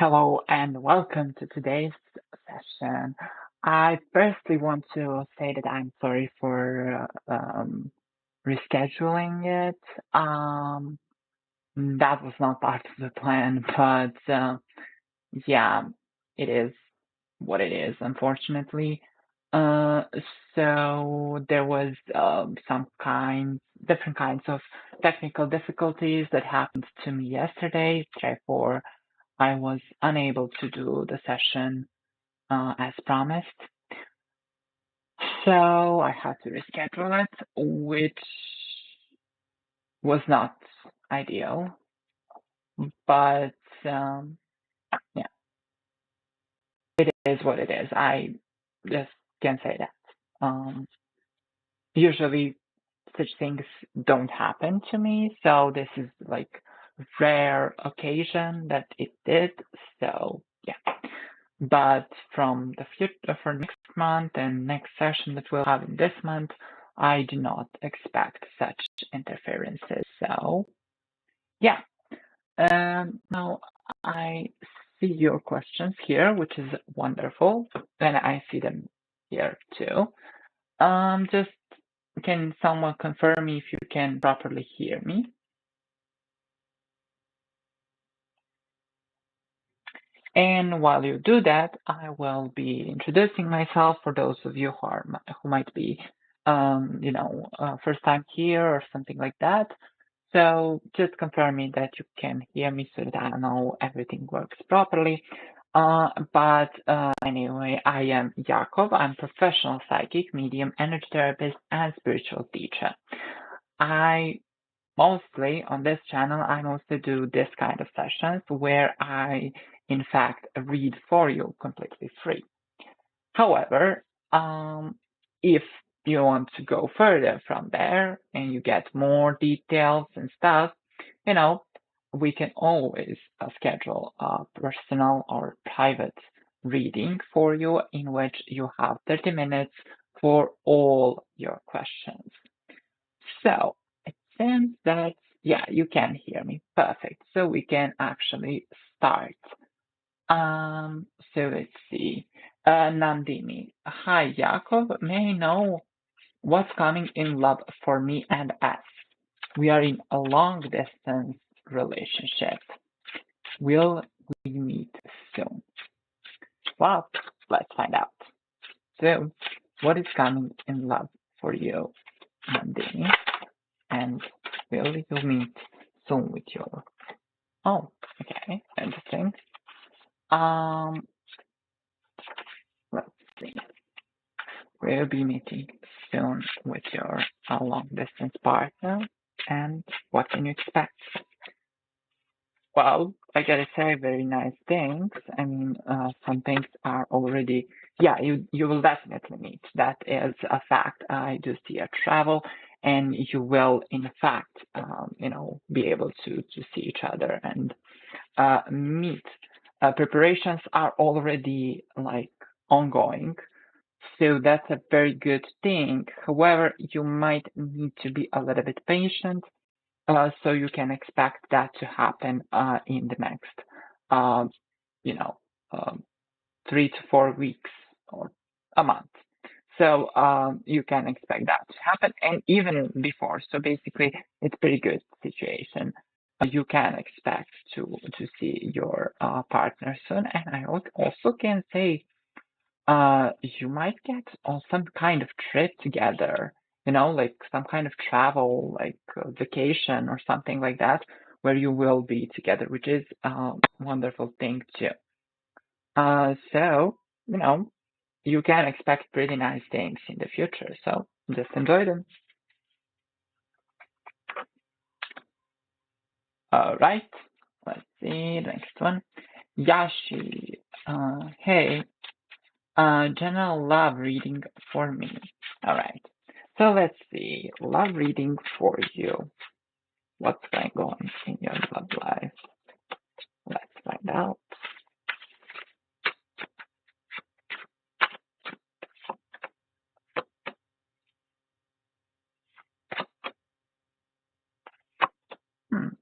Hello and welcome to today's session. I firstly want to say that I'm sorry for rescheduling it. That was not part of the plan, but yeah, it is what it is, unfortunately. Uh, so there was different kinds of technical difficulties that happened to me yesterday. Therefore, I was unable to do the session as promised. So I had to reschedule it, which was not ideal. But yeah, it is what it is. I just can say that. Usually such things don't happen to me, so this is like rare occasion that it did. So yeah. But from the future for next month and next session that we'll have in this month, I do not expect such interferences. So yeah. Now I see your questions here, which is wonderful, and I see them here too. Just can someone confirm me if you can properly hear me? And while you do that, I will be introducing myself for those of you who might be, first time here or something like that. So just confirm me that you can hear me so that I know everything works properly. But anyway, I am Jakov. I'm professional psychic, medium, energy therapist, and spiritual teacher. On this channel, I mostly do this kind of sessions where I, in fact, read for you completely free. However, if you want to go further from there and you get more details and stuff, you know, we can always schedule a personal or private reading for you in which you have 30 minutes for all your questions. So it seems that, yeah, you can hear me. Perfect. So we can actually start. So let's see. Nandini. Hi, Jakov. May I know what's coming in love for me and us? We are in a long distance relationship. Will we meet soon? Well, let's find out. So, what is coming in love for you, Nandini? And will you meet soon with your... Oh, okay, interesting. Let's see. We'll be meeting soon with your long distance partner, and what can you expect? Well, I gotta say, very nice things. I mean, some things are already, yeah, you will definitely meet. That is a fact. I do see a travel, and you will, in fact, be able to see each other and meet. Preparations are already like ongoing, so that's a very good thing. However, you might need to be a little bit patient, so you can expect that to happen in the next, um, you know, 3 to 4 weeks or a month. So you can expect that to happen, and even before. So basically, it's pretty good situation. You can expect to see your partner soon, and I also can say you might get on some kind of trip together, like some kind of travel, like vacation or something like that, where you will be together, which is a wonderful thing too. So, you can expect pretty nice things in the future. So just enjoy them. All right. Let's see the next one. Yashi. Hey. General love reading for me. All right. So let's see. Love reading for you. What's going on in your love life? Let's find out. Hmm.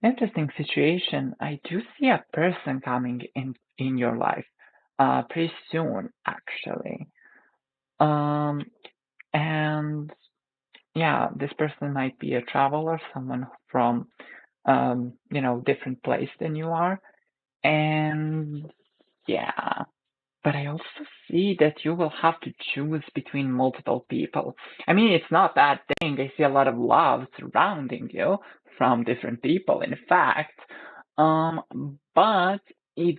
Interesting situation. I do see a person coming in your life pretty soon, actually. And yeah, this person might be a traveler, someone from different place than you are. And yeah, but I also see that you will have to choose between multiple people. I mean, it's not that thing. I see a lot of love surrounding you from different people, in fact. But it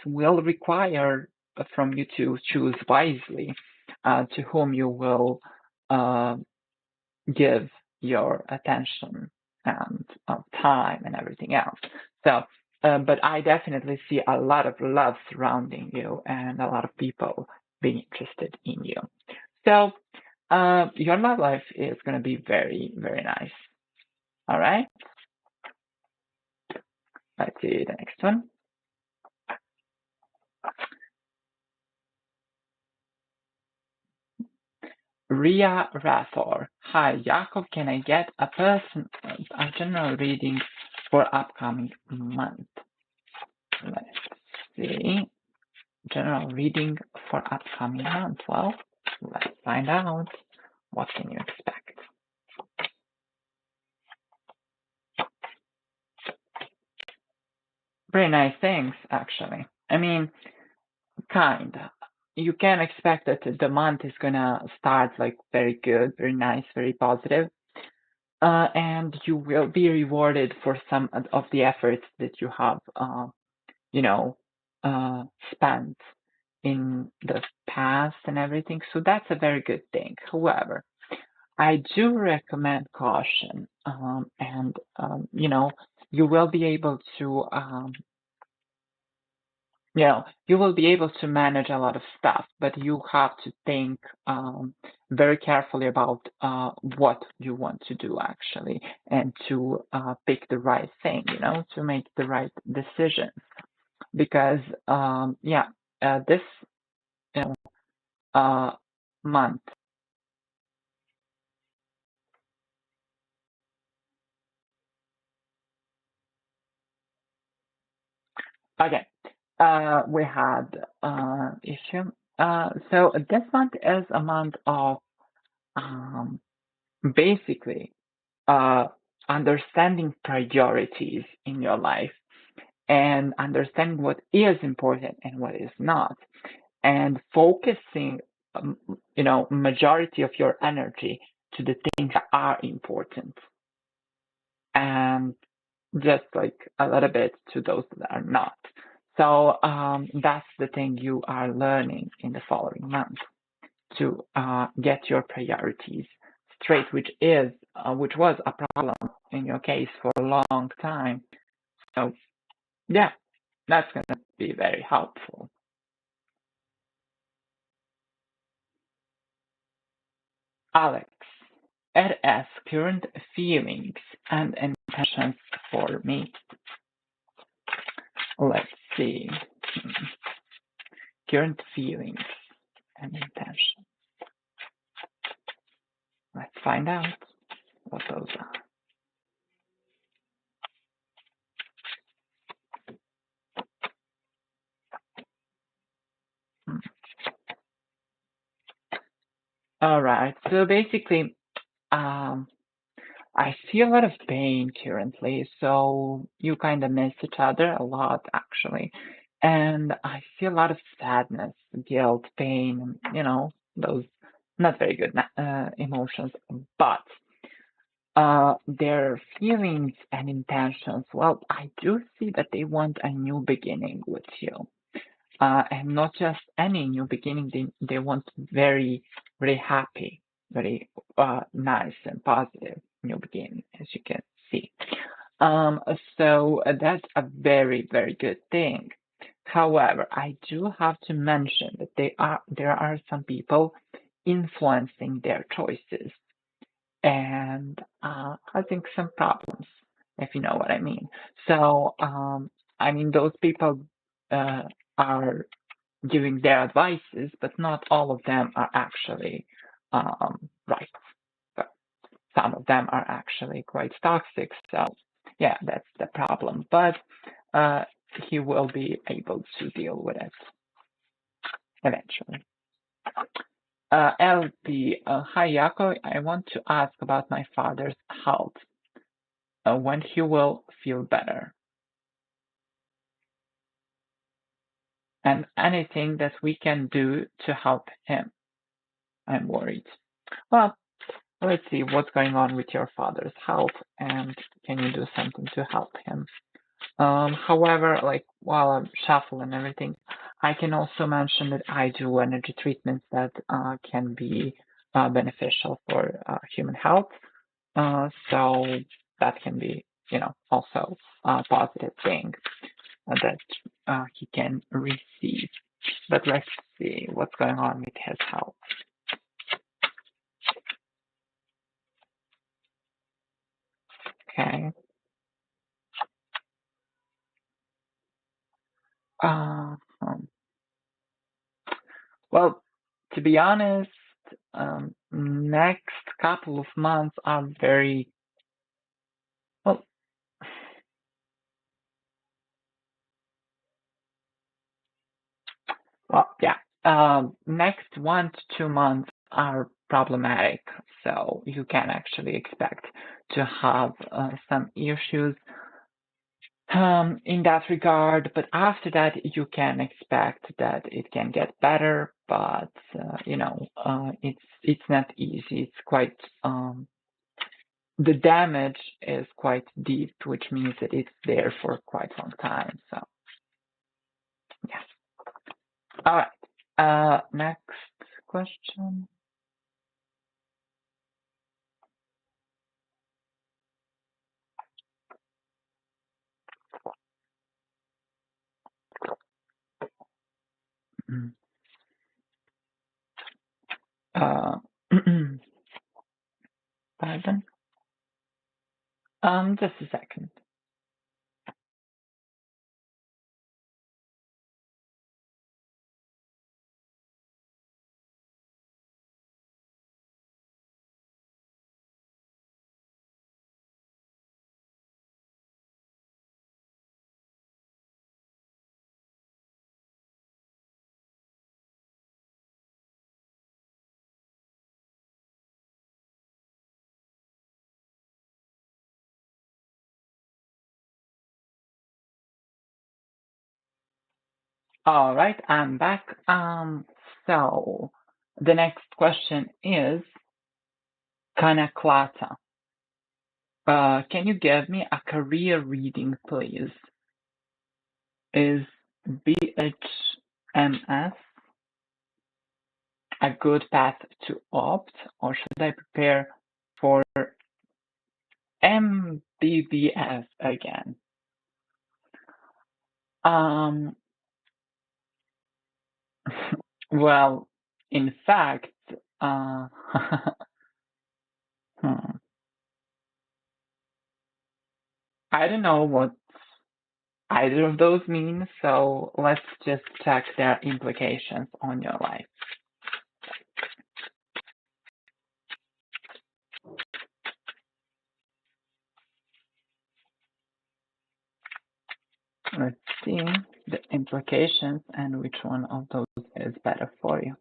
will require from you to choose wisely to whom you will uh, give your attention and time and everything else. So, but I definitely see a lot of love surrounding you and a lot of people being interested in you. So, your love life is going to be very, very nice. All right. Let's see the next one. Ria Rathor. Hi, Jakov. Can I get a general reading for upcoming month? Let's see. General reading for upcoming month. Well, let's find out. What can you expect? Very nice things, actually. I mean, kinda. You can expect that the month is gonna start like very good, very nice, very positive. And you will be rewarded for some of the efforts that you have, you know, spent in the past and everything. So that's a very good thing. However, I do recommend caution, and you will be able to, you will be able to manage a lot of stuff, but you have to think very carefully about what you want to do actually, and to pick the right thing, to make the right decision. Because this you know, month. Okay. We had issue. So this month is a month of um, basically uh, understanding priorities in your life and understanding what is important and what is not, and focusing, majority of your energy to the things that are important, and just like a little bit to those that are not. So that's the thing you are learning in the following month, to get your priorities straight, which was a problem in your case for a long time. So yeah, that's going to be very helpful. Alex, it as current feelings and intentions for me. Let's see. Current feelings and intentions. Let's find out what those are. All right. So basically, um, I feel a lot of pain currently. So you kind of miss each other a lot, actually. And I feel a lot of sadness, guilt, pain, those not very good emotions. But their feelings and intentions, well, I do see that they want a new beginning with you. And not just any new beginning, they want very, very happy, very nice and positive new beginning, as you can see. So that's a very, very good thing. However, I do have to mention that there are some people influencing their choices and causing some problems, if you know what I mean. So, I mean, those people uh, are giving their advices, but not all of them are actually right. But some of them are actually quite toxic. So yeah, that's the problem. But he will be able to deal with it eventually. LP, hi Jakov, I want to ask about my father's health. When he will feel better, and anything that we can do to help him. I'm worried. Well, let's see what's going on with your father's health, and can you do something to help him? However, like while I'm shuffling everything, I can also mention that I do energy treatments that can be beneficial for human health. So that can be, also a positive thing that he can receive. But let's see what's going on with his health. Okay. Um, well, to be honest, next couple of months are very well. Well, yeah. Next 1 to 2 months are problematic, so you can actually expect to have some issues in that regard. But after that, you can expect that it can get better. But it's not easy. It's quite the damage is quite deep, which means that it's there for quite a long time. So yes. All right. Next question. Uh, pardon. Just a second. All right, I'm back. So the next question is Kanaklata. Can you give me a career reading, please? Is BHMS a good path to opt, or should I prepare for MBBS again? Well, in fact, I don't know what either of those mean, so let's just check their implications on your life. Let's see the implications and which one of those is better for you.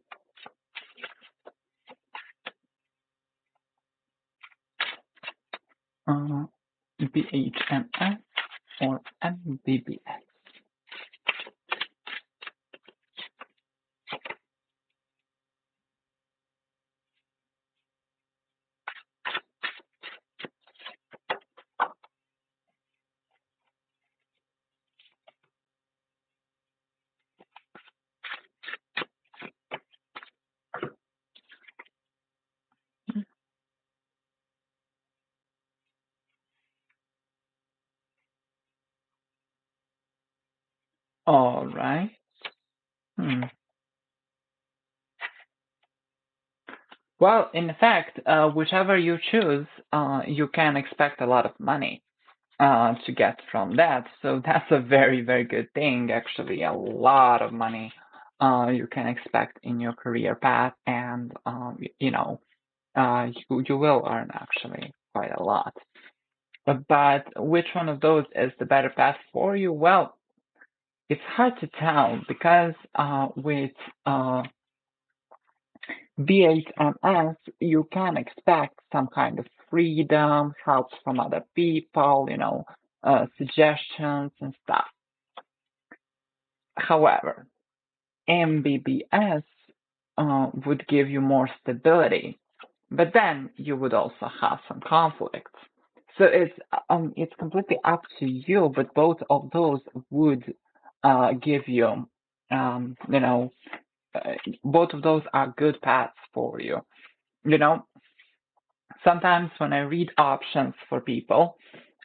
BHMS or MBBS. All right. Well, in fact, whichever you choose, you can expect a lot of money to get from that. So that's a very, very good thing, actually. A lot of money you can expect in your career path, and you will earn actually quite a lot. But which one of those is the better path for you? Well, it's hard to tell because with B8MS, you can expect some kind of freedom, help from other people, suggestions and stuff. However, MBBS would give you more stability, but then you would also have some conflicts. So it's completely up to you, but both of those would give you, both of those are good paths for you. You know, sometimes when I read options for people,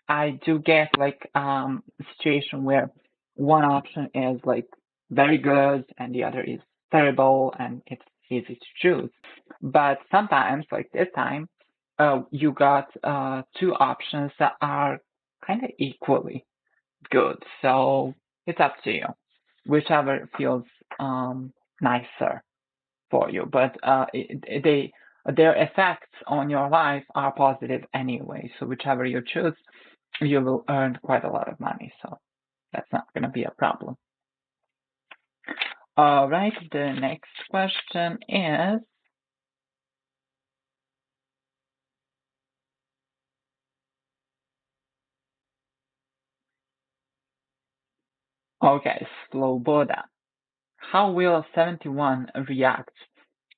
I do get like a situation where one option is like very good and the other is terrible and it's easy to choose. But sometimes, like this time, you got two options that are kind of equally good. So it's up to you, whichever feels nicer for you. But their effects on your life are positive anyway. So whichever you choose, you will earn quite a lot of money. So that's not going to be a problem. All right. The next question is, okay, Sloboda. How will 71 react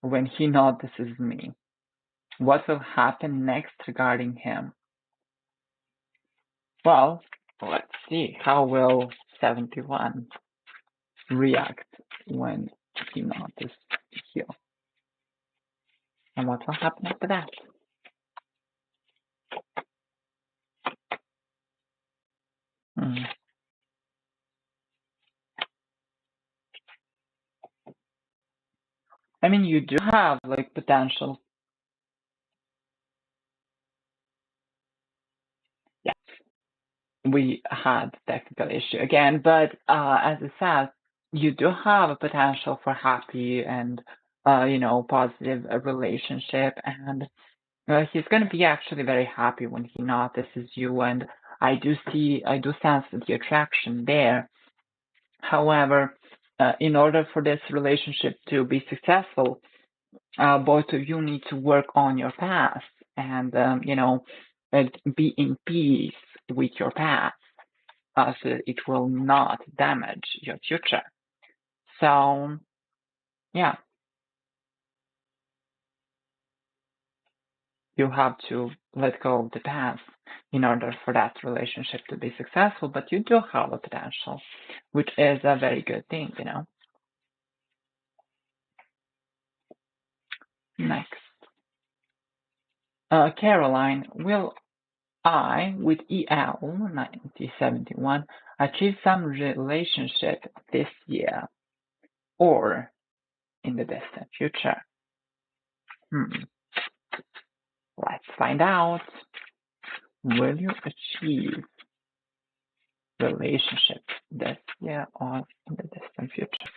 when he notices me? What will happen next regarding him? Well, let's see. How will 71 react when he notices you? And what will happen after that? Hmm. I mean, you do have like potential. Yes, we had technical issue again, but as I said, you do have a potential for happy and positive relationship, and he's going to be actually very happy when he notices you, and I do sense the attraction there. However, in order for this relationship to be successful, both of you need to work on your past and, be in peace with your past so it will not damage your future. So, yeah, you have to let go of the past in order for that relationship to be successful, but you do have a potential, which is a very good thing. Next. Caroline, will I, with EL 1971, achieve some relationship this year or in the distant future? Let's find out. Will you achieve relationship this year or in the distant future?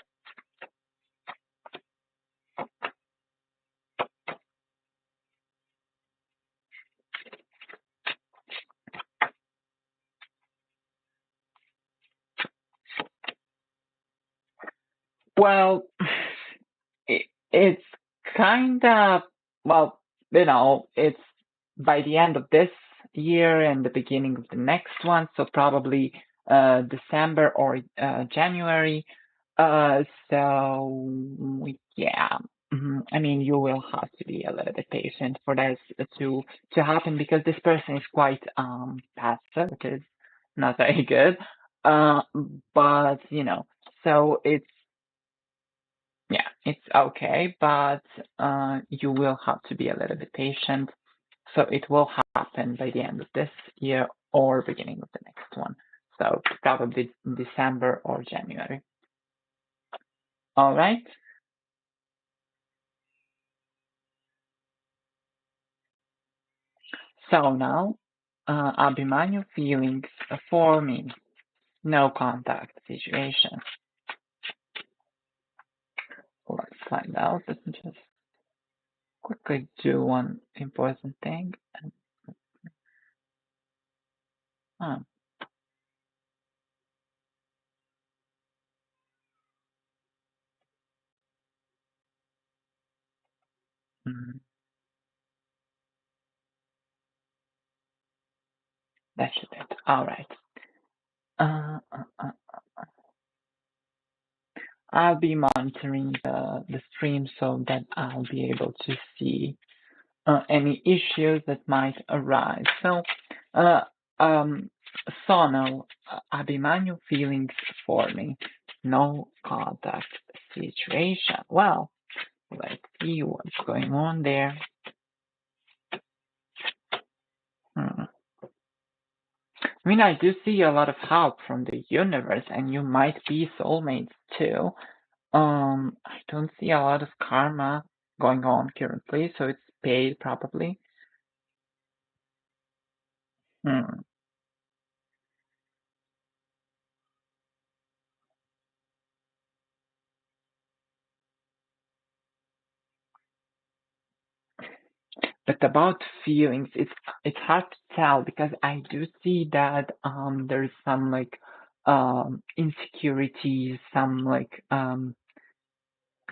Well, it's kind of, well, it's by the end of this year and the beginning of the next one, so probably December or January. So yeah, I mean, you will have to be a little bit patient for this to happen because this person is quite passive, which is not very good. Uh, but so it's okay, but you will have to be a little bit patient. So it will happen by the end of this year or beginning of the next one. So probably December or January. All right. So now, Abhimanyu, feelings for me. No contact situation. Let's find out. Let me just quickly do one important thing. Huh. Mm, that should it. All right. Uh, uh, uh, I'll be monitoring the stream so that I'll be able to see any issues that might arise. So, uh, um, Sonal, Abhimanyu feelings for me. No contact situation. Well, let's see what's going on there. Hmm. I mean, I do see a lot of help from the universe, and you might be soulmates too. I don't see a lot of karma going on currently, so it's paid probably. Hmm. But about feelings, it's hard to tell because I do see that there's some like insecurities, some like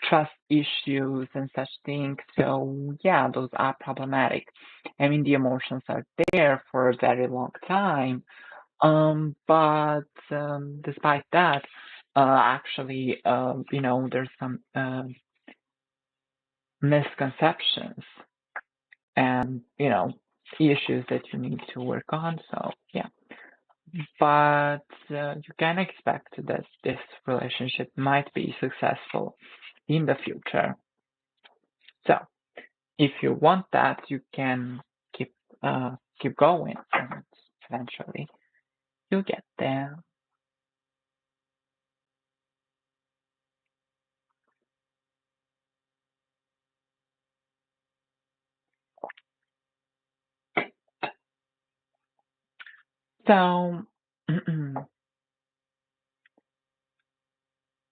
trust issues and such things. So yeah, those are problematic. I mean, the emotions are there for a very long time. But despite that, actually, there's some misconceptions and issues that you need to work on. So yeah, but you can expect that this relationship might be successful in the future. So if you want that, you can keep keep going, and eventually you'll get there. So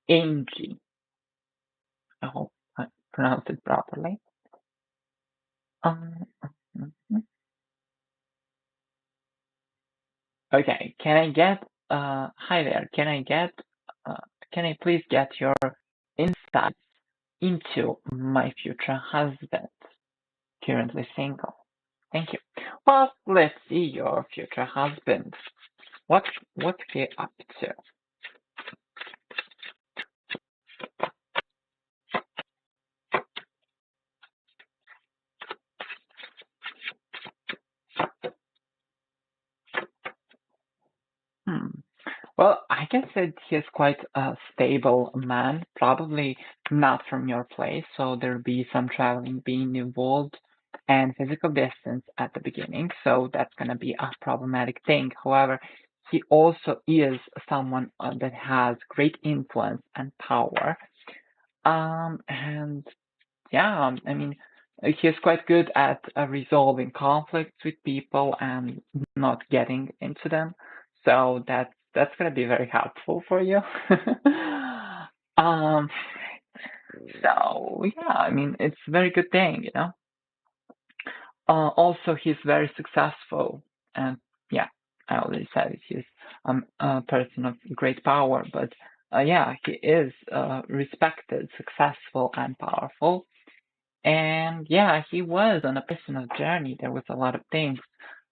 Angie, I hope I pronounced it properly. Um, mhm. Okay, can I get hi there? Uh, can I please get your insights into my future husband, currently single? Thank you. Well, let's see your future husband. What what's he up to? Hmm. Well, I can say he's quite a stable man, probably not from your place, so there'll be some traveling being involved and physical distance at the beginning, so that's going to be a problematic thing. However, he also is someone that has great influence and power. And yeah, I mean, he's quite good at resolving conflicts with people and not getting into them. So that's gonna be very helpful for you. um, so yeah, I mean, it's a very good thing. Also, he's very successful, and yeah, I already said it, he's a person of great power, but yeah, he is respected, successful, and powerful. And yeah, he was on a personal journey. There was a lot of things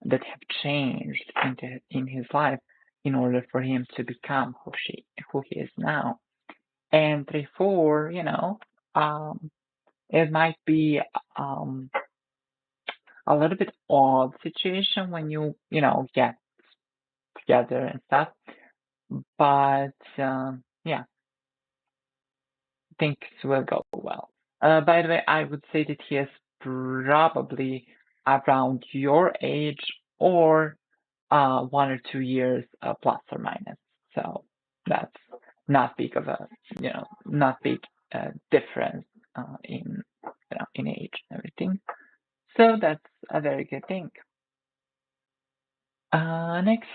that have changed in his life in order for him to become who he is now. And therefore, it might be um, a little bit odd situation when you get together and stuff. But yeah, things will go well. By the way, I would say that he is probably around your age or 1 or 2 years plus or minus. So that's not big of a, not big difference in age and everything. So that's a very good thing. Next,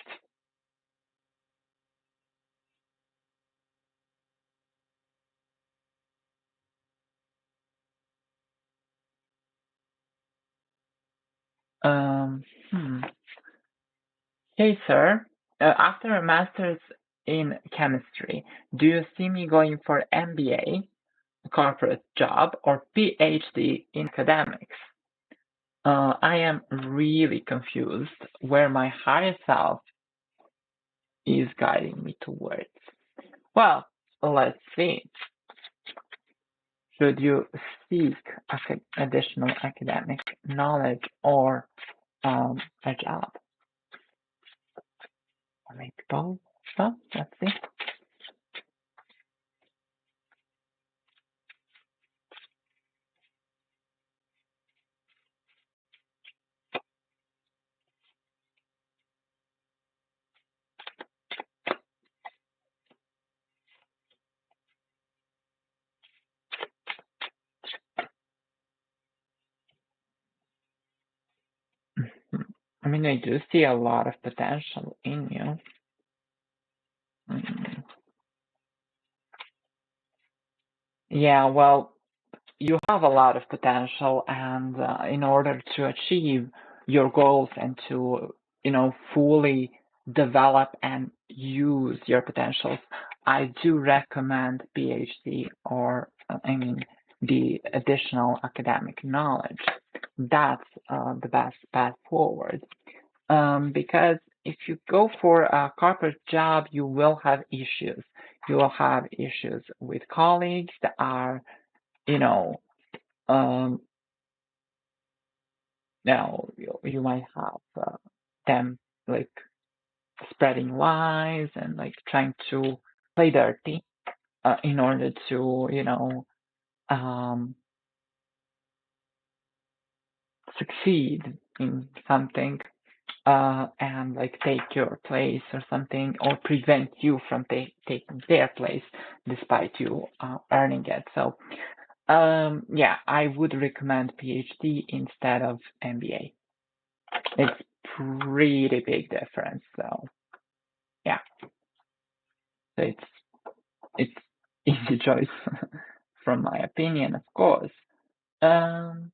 um, hmm. Hey, sir. After a master's in chemistry, do you see me going for MBA, a corporate job, or PhD in academics? I am really confused where my higher self is guiding me towards. Well, let's see. Should you seek additional academic knowledge or a job? Or maybe both? So, let's see. I mean, I do see a lot of potential in you. Mm. Yeah, well, you have a lot of potential, and in order to achieve your goals and to, fully develop and use your potentials, I do recommend PhD or, the additional academic knowledge. That's the best path forward. Because if you go for a corporate job, you will have issues. You will have issues with colleagues that are, you know, um, now you might have them like spreading lies and like trying to play dirty in order to, um, succeed in something and like take your place or something, or prevent you from taking their place despite you earning it. So, yeah, I would recommend PhD instead of MBA. It's pretty big difference. So, yeah, so it's easy choice from my opinion, of course. Um,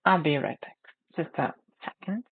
I'll be right back. Just a second.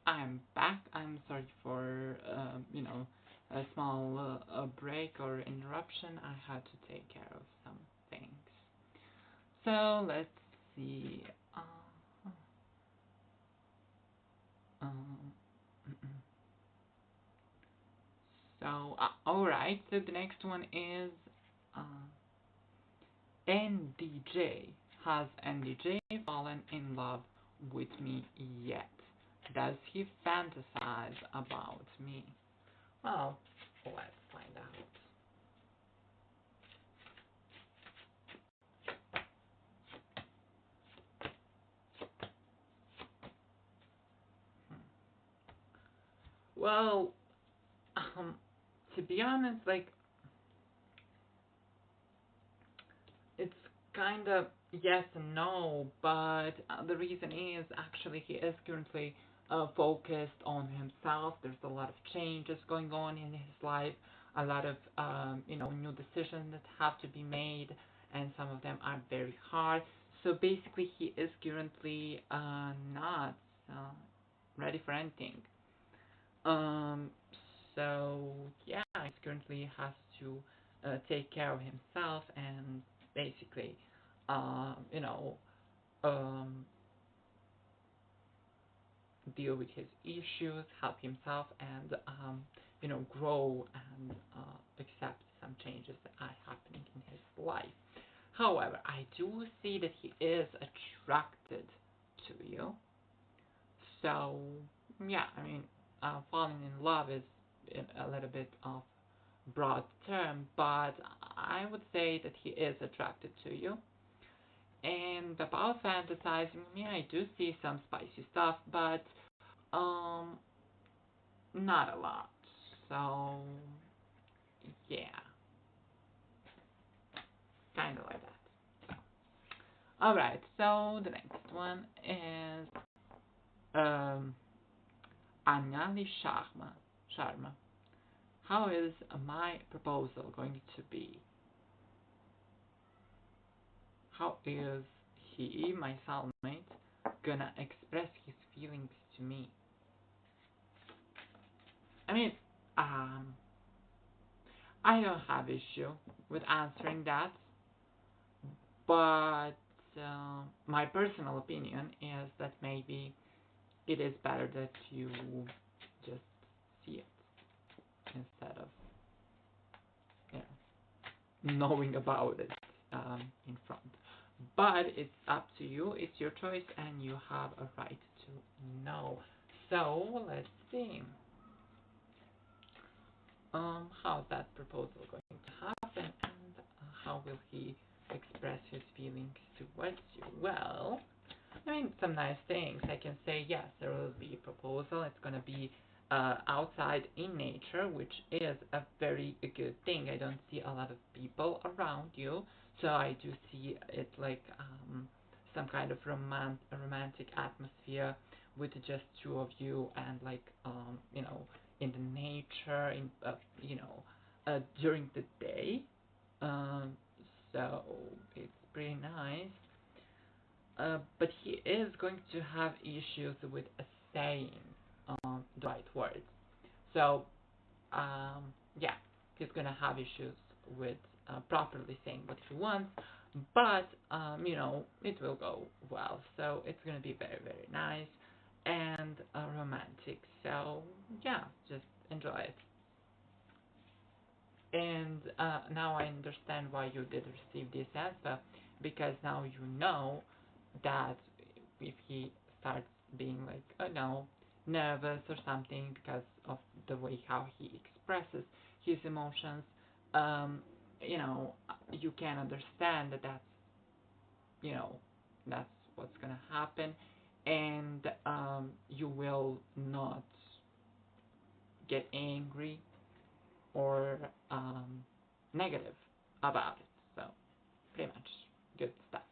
I'm back. I'm sorry for a small break or interruption. I had to take care of some things. So let's see. Um, all right. So the next one is uh, NDJ. Has NDJ fallen in love with me yet? Does he fantasize about me? Well, let's find out. Well, to be honest, like, it's kind of yes and no, but the reason is actually he is currently focused on himself. There's a lot of changes going on in his life, a lot of new decisions that have to be made, and some of them are very hard. So basically, he is currently not ready for anything. Um, so yeah, he currently has to take care of himself and basically, you know, um, deal with his issues, help himself, and grow and accept some changes that are happening in his life. However, I do see that he is attracted to you. So yeah, I mean, falling in love is a little bit of broad term, but I would say that he is attracted to you. And about fantasizing, yeah, I do see some spicy stuff, but um, not a lot. So yeah, kind of like that. So, all right. So the next one is um, Anjali Sharma. How is my proposal going to be? How is he, my soulmate, gonna express his feelings to me? I mean, um, I don't have issue with answering that, but my personal opinion is that maybe it is better that you just see it instead of you knowing about it in front. But it's up to you. It's your choice, and you have a right to know. So let's see. How's that proposal going to happen, and how will he express his feelings towards you? Well, I mean, some nice things. I can say yes, there will be a proposal. It's going to be outside in nature, which is a very good thing. I don't see a lot of people around you, so I do see it like some kind of romantic atmosphere with just two of you, and like in the nature, in during the day. Um, so it's pretty nice. But he is going to have issues with saying the right words. So, yeah, he's going to have issues with properly saying what he wants, but, it will go well. So, it's going to be very, very nice and romantic. So, yeah, just enjoy it. And now I understand why you did receive this answer, because now you know that if he starts being like, oh no, nervous or something because of the way how he expresses his emotions, um, you can understand that you know, that's what's gonna happen, and you will not get angry or negative about it. So pretty much good stuff.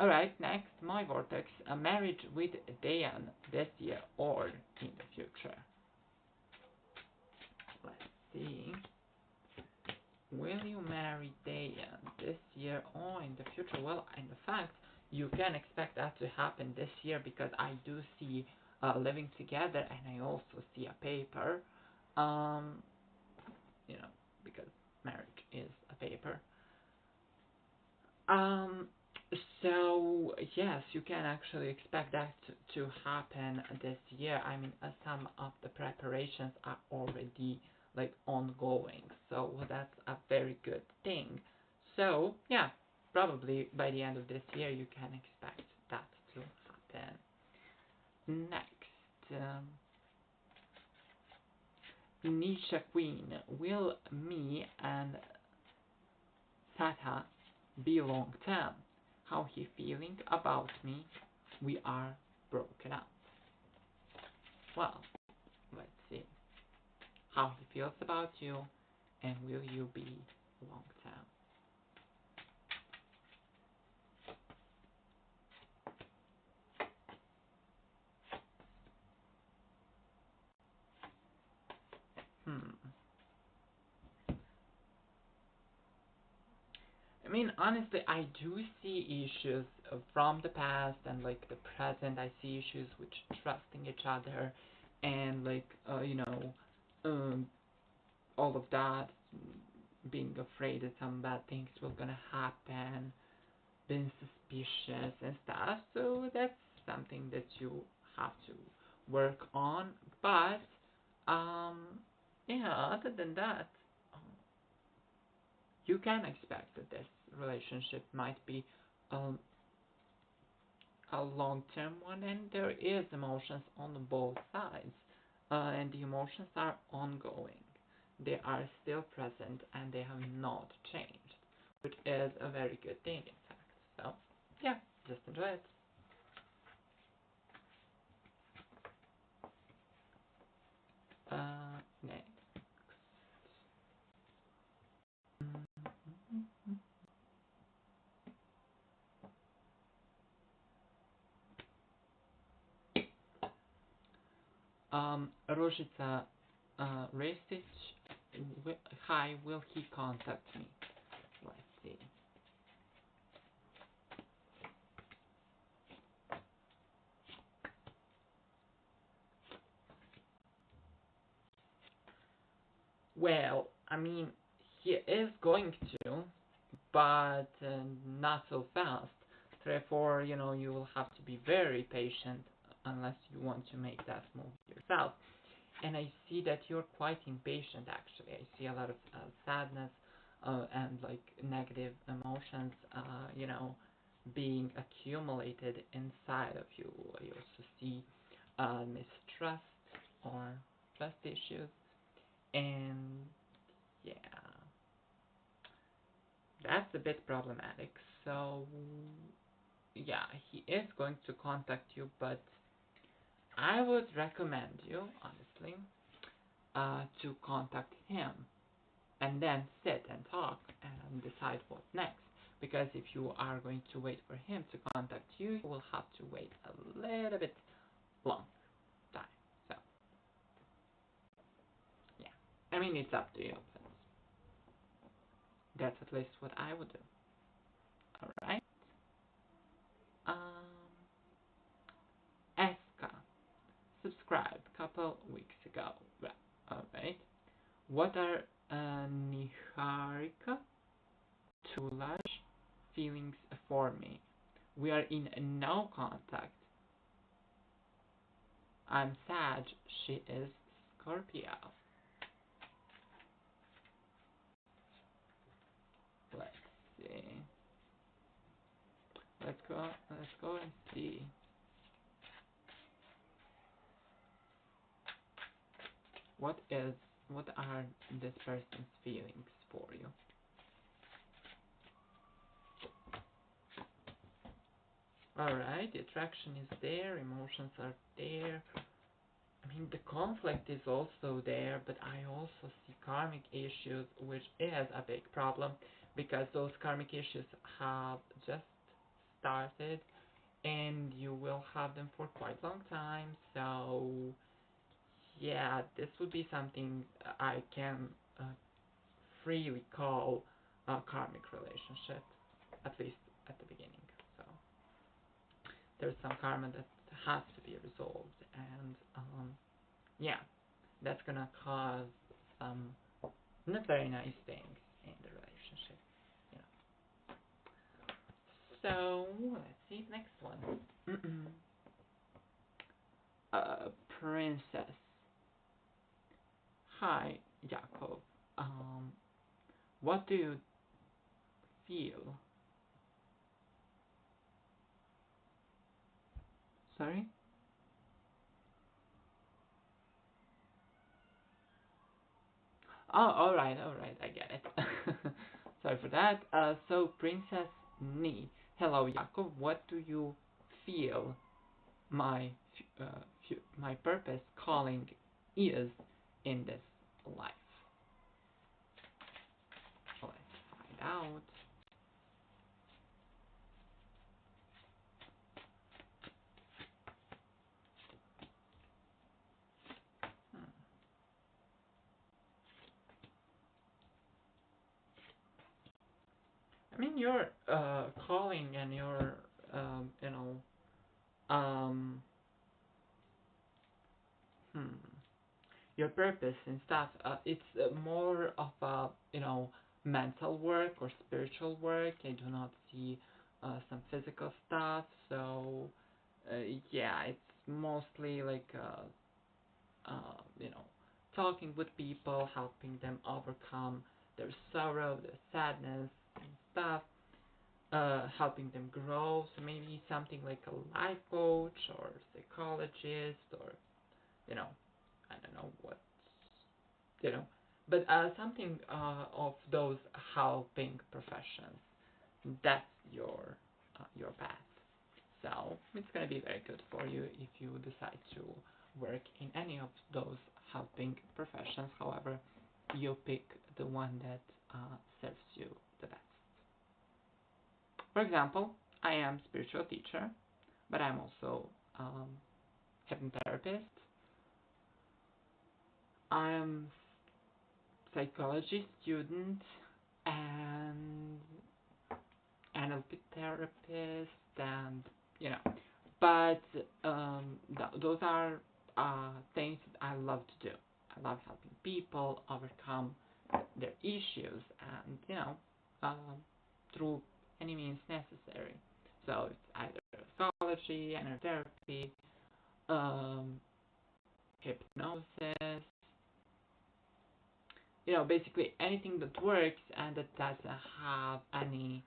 All right, next, my vortex, a marriage with Dayan this year or in the future. Let's see. Will you marry Dayan this year or in the future? Well, in fact, you can expect that to happen this year because I do see living together, and I also see a paper, um, because marriage is a paper. Um, so yes, you can actually expect that to happen this year. I mean, some of the preparations are already like ongoing, so that's a very good thing. So yeah, probably by the end of this year you can expect that to happen. Next, Nisha Queen, will me and Sata be long term? How he feeling about me? We are broken up. Well, let's see how he feels about you, and will you be long term? Hmm. I mean, honestly, I do see issues from the past and like the present. I see issues with trusting each other and like um, all of that, being afraid that some bad things will gonna happen, being suspicious and stuff. So that's something that you have to work on. But um, yeah, other than that, you can expect that this relationship might be um, a long-term one, and there is emotions on both sides, and the emotions are ongoing. They are still present, and they have not changed, which is a very good thing, in fact. So, yeah, just enjoy it. Next. Róžica Resic, hi, will he contact me? Let's see. Well, I mean, he is going to, but not so fast. Therefore, you will have to be very patient unless you want to make that move yourself. And I see that you're quite impatient, actually. I see a lot of sadness and like negative emotions, being accumulated inside of you. I also see mistrust or trust issues, and yeah, that's a bit problematic. So yeah, he is going to contact you, but I would recommend you, honestly, to contact him and then sit and talk and decide what next. Because if you are going to wait for him to contact you, you will have to wait a little bit long time. So, yeah. I mean, it's up to you, but that's at least what I would do. Alright? Um, Eska subscribed a couple weeks ago. Well, alright. What are Niharika Tulaj feelings for me? We are in no contact. I'm Sag, she is Scorpio. Let's see. Let's go and see. What are this person's feelings for you? Alright, the attraction is there, emotions are there. I mean, the conflict is also there, but I also see karmic issues, which is a big problem because those karmic issues have just started and you will have them for quite a long time. So, yeah, this would be something I can freely call a karmic relationship, at least at the beginning. So, there's some karma that has to be resolved, and yeah, that's gonna cause some not very nice things in the relationship. You know. So let's see the next one. Princess. Hi, Jakov. What do you feel? Sorry? Oh, alright, I get it. Sorry for that. So, Princess Ni. Hello, Jakov. What do you feel my my purpose calling is in this life? Let's find out. Hmm. I mean, your calling and your you know um hmm your purpose and stuff. It's more of a mental work or spiritual work. I do not see some physical stuff. So yeah, it's mostly like you know talking with people, helping them overcome their sorrow, their sadness and stuff. Helping them grow. So maybe something like a life coach or psychologist or you know I don't know what you know, but something of those helping professions. That's your path. So it's gonna be very good for you if you decide to work in any of those helping professions. However, you pick the one that serves you the best. For example, I am spiritual teacher, but I'm also hypnotherapist. I'm psychology student and NLP therapist, and you know, but those are things that I love to do. I love helping people overcome their issues, and through any means necessary. So it's either psychology, NLP therapy, um, hypnosis, basically anything that works and that doesn't have any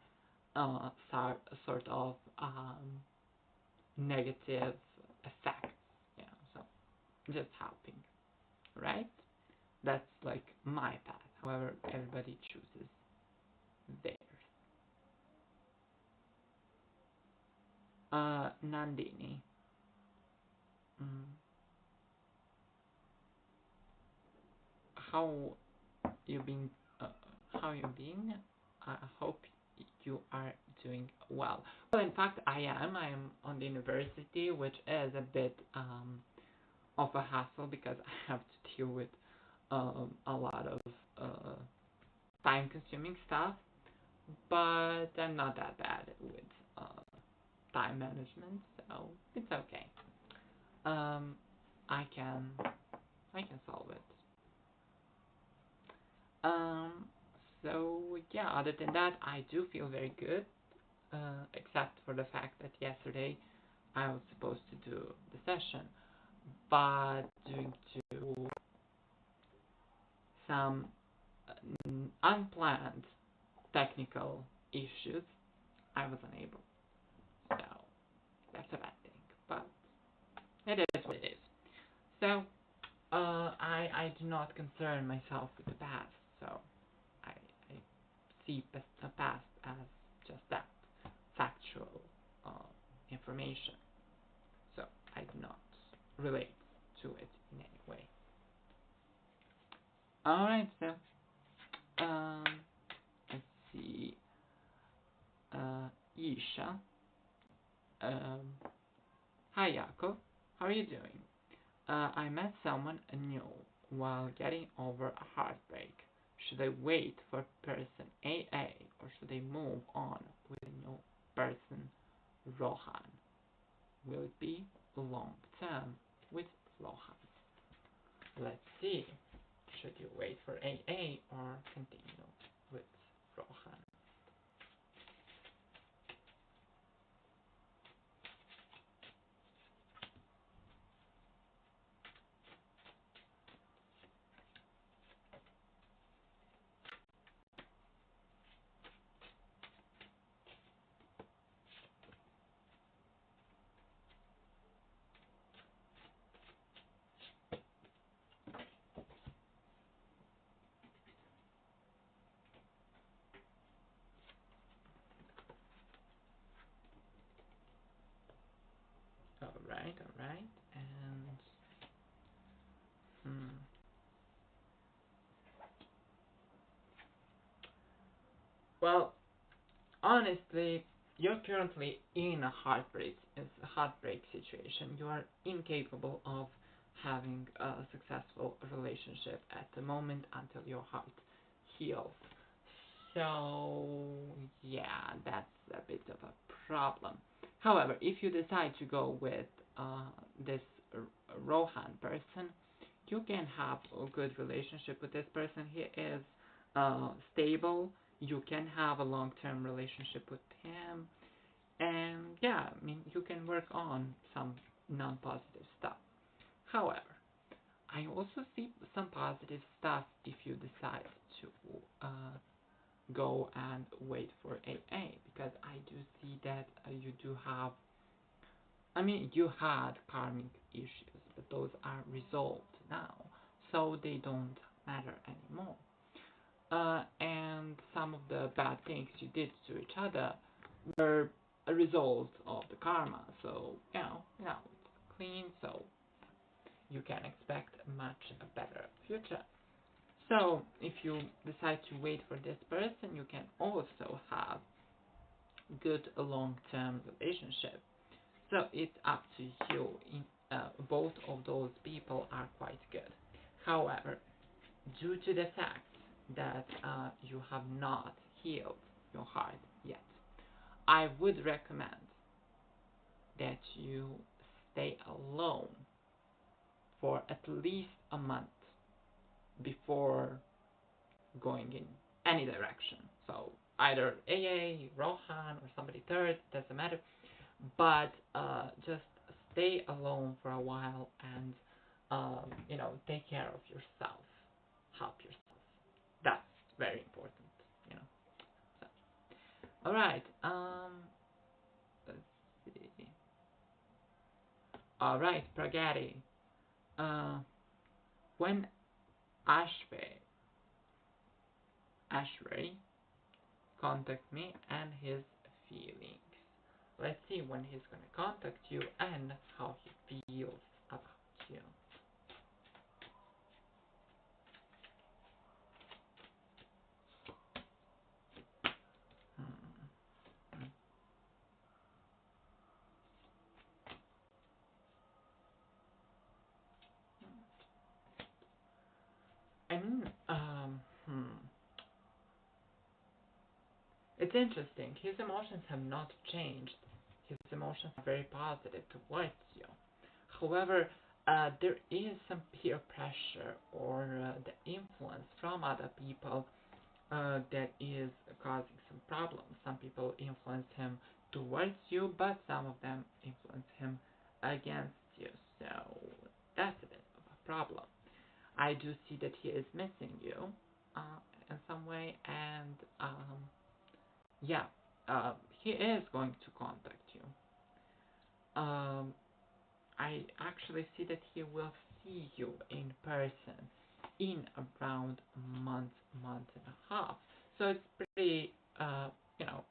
sort of negative effects, so just helping, right? That's like my path. However, everybody chooses theirs. Nandini. Mm, how you been? How you been? I hope you are doing well. Well, in fact, I am. I am on the university, which is a bit of a hassle because I have to deal with a lot of time-consuming stuff. But I'm not that bad with time management, so it's okay. Um, I can I can solve it. Um, so yeah, other than that, I do feel very good. Except for the fact that yesterday I was supposed to do the session, but due to some unplanned technical issues, I was unable. So that's a bad thing, but it is what it is. So I do not concern myself with the past. So I see the past as just that factual uh, information. So I do not relate to it in any way. All right, so let's see. Isha. Um, Hi, Jakov. How are you doing? I met someone new while getting over a heartbreak. Should I wait for person AA or should I move on with a new person, Rohan? will it be long term with Rohan? Let's see. Should you wait for AA or continue with Rohan? All right, and well, honestly, you're currently in a heartbreak situation. You are incapable of having a successful relationship at the moment until your heart heals. So yeah, that's a bit of a problem. However, if you decide to go with this Rohan person, you can have a good relationship with this person. He is stable. You can have a long-term relationship with him, and yeah, I mean you can work on some non-positive stuff. However, I also see some positive stuff if you decide to go and wait for AA, because I do see that you do have, I mean, you had karmic issues, but those are resolved now, so they don't matter anymore. And some of the bad things you did to each other were a result of the karma, so now it's clean, so you can expect a much better future. So if you decide to wait for this person, you can also have good long-term relationship. So it's up to you. Both of those people are quite good. However, due to the fact that you have not healed your heart yet, I would recommend that you stay alone for at least a month before going in any direction. So either AA, Rohan, or somebody third, doesn't matter. But just stay alone for a while and take care of yourself, help yourself. That's very important, you know. So, all right. Let's see. All right, Pragati. When Ashray contact me and his feelings. Let's see when he's gonna contact you and how he feels about you. I mean, it's interesting. His emotions have not changed. His emotions are very positive towards you. However, there is some peer pressure or the influence from other people that is causing some problems. Some people influence him towards you, but some of them influence him against you. So that's a bit of a problem. I do see that he is missing you in some way, and yeah, he is going to contact you. I actually see that he will see you in person in around month and a half. So it's pretty,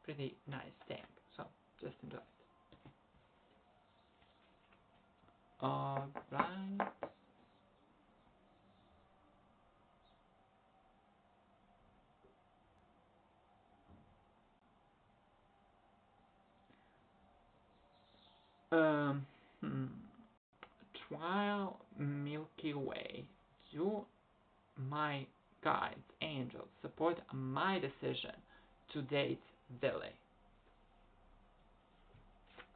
pretty nice thing. So just enjoy it. All right. Um, hmm. Trial Milky Way. Do my guides, angels, support my decision to date Billy?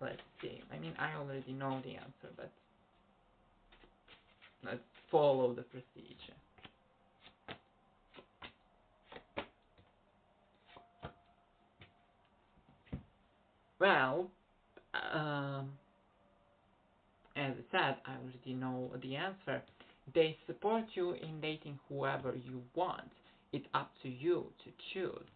let's see. I mean, I already know the answer, but let's follow the procedure. Well, as I said, I already know the answer. They support you in dating whoever you want. It's up to you to choose.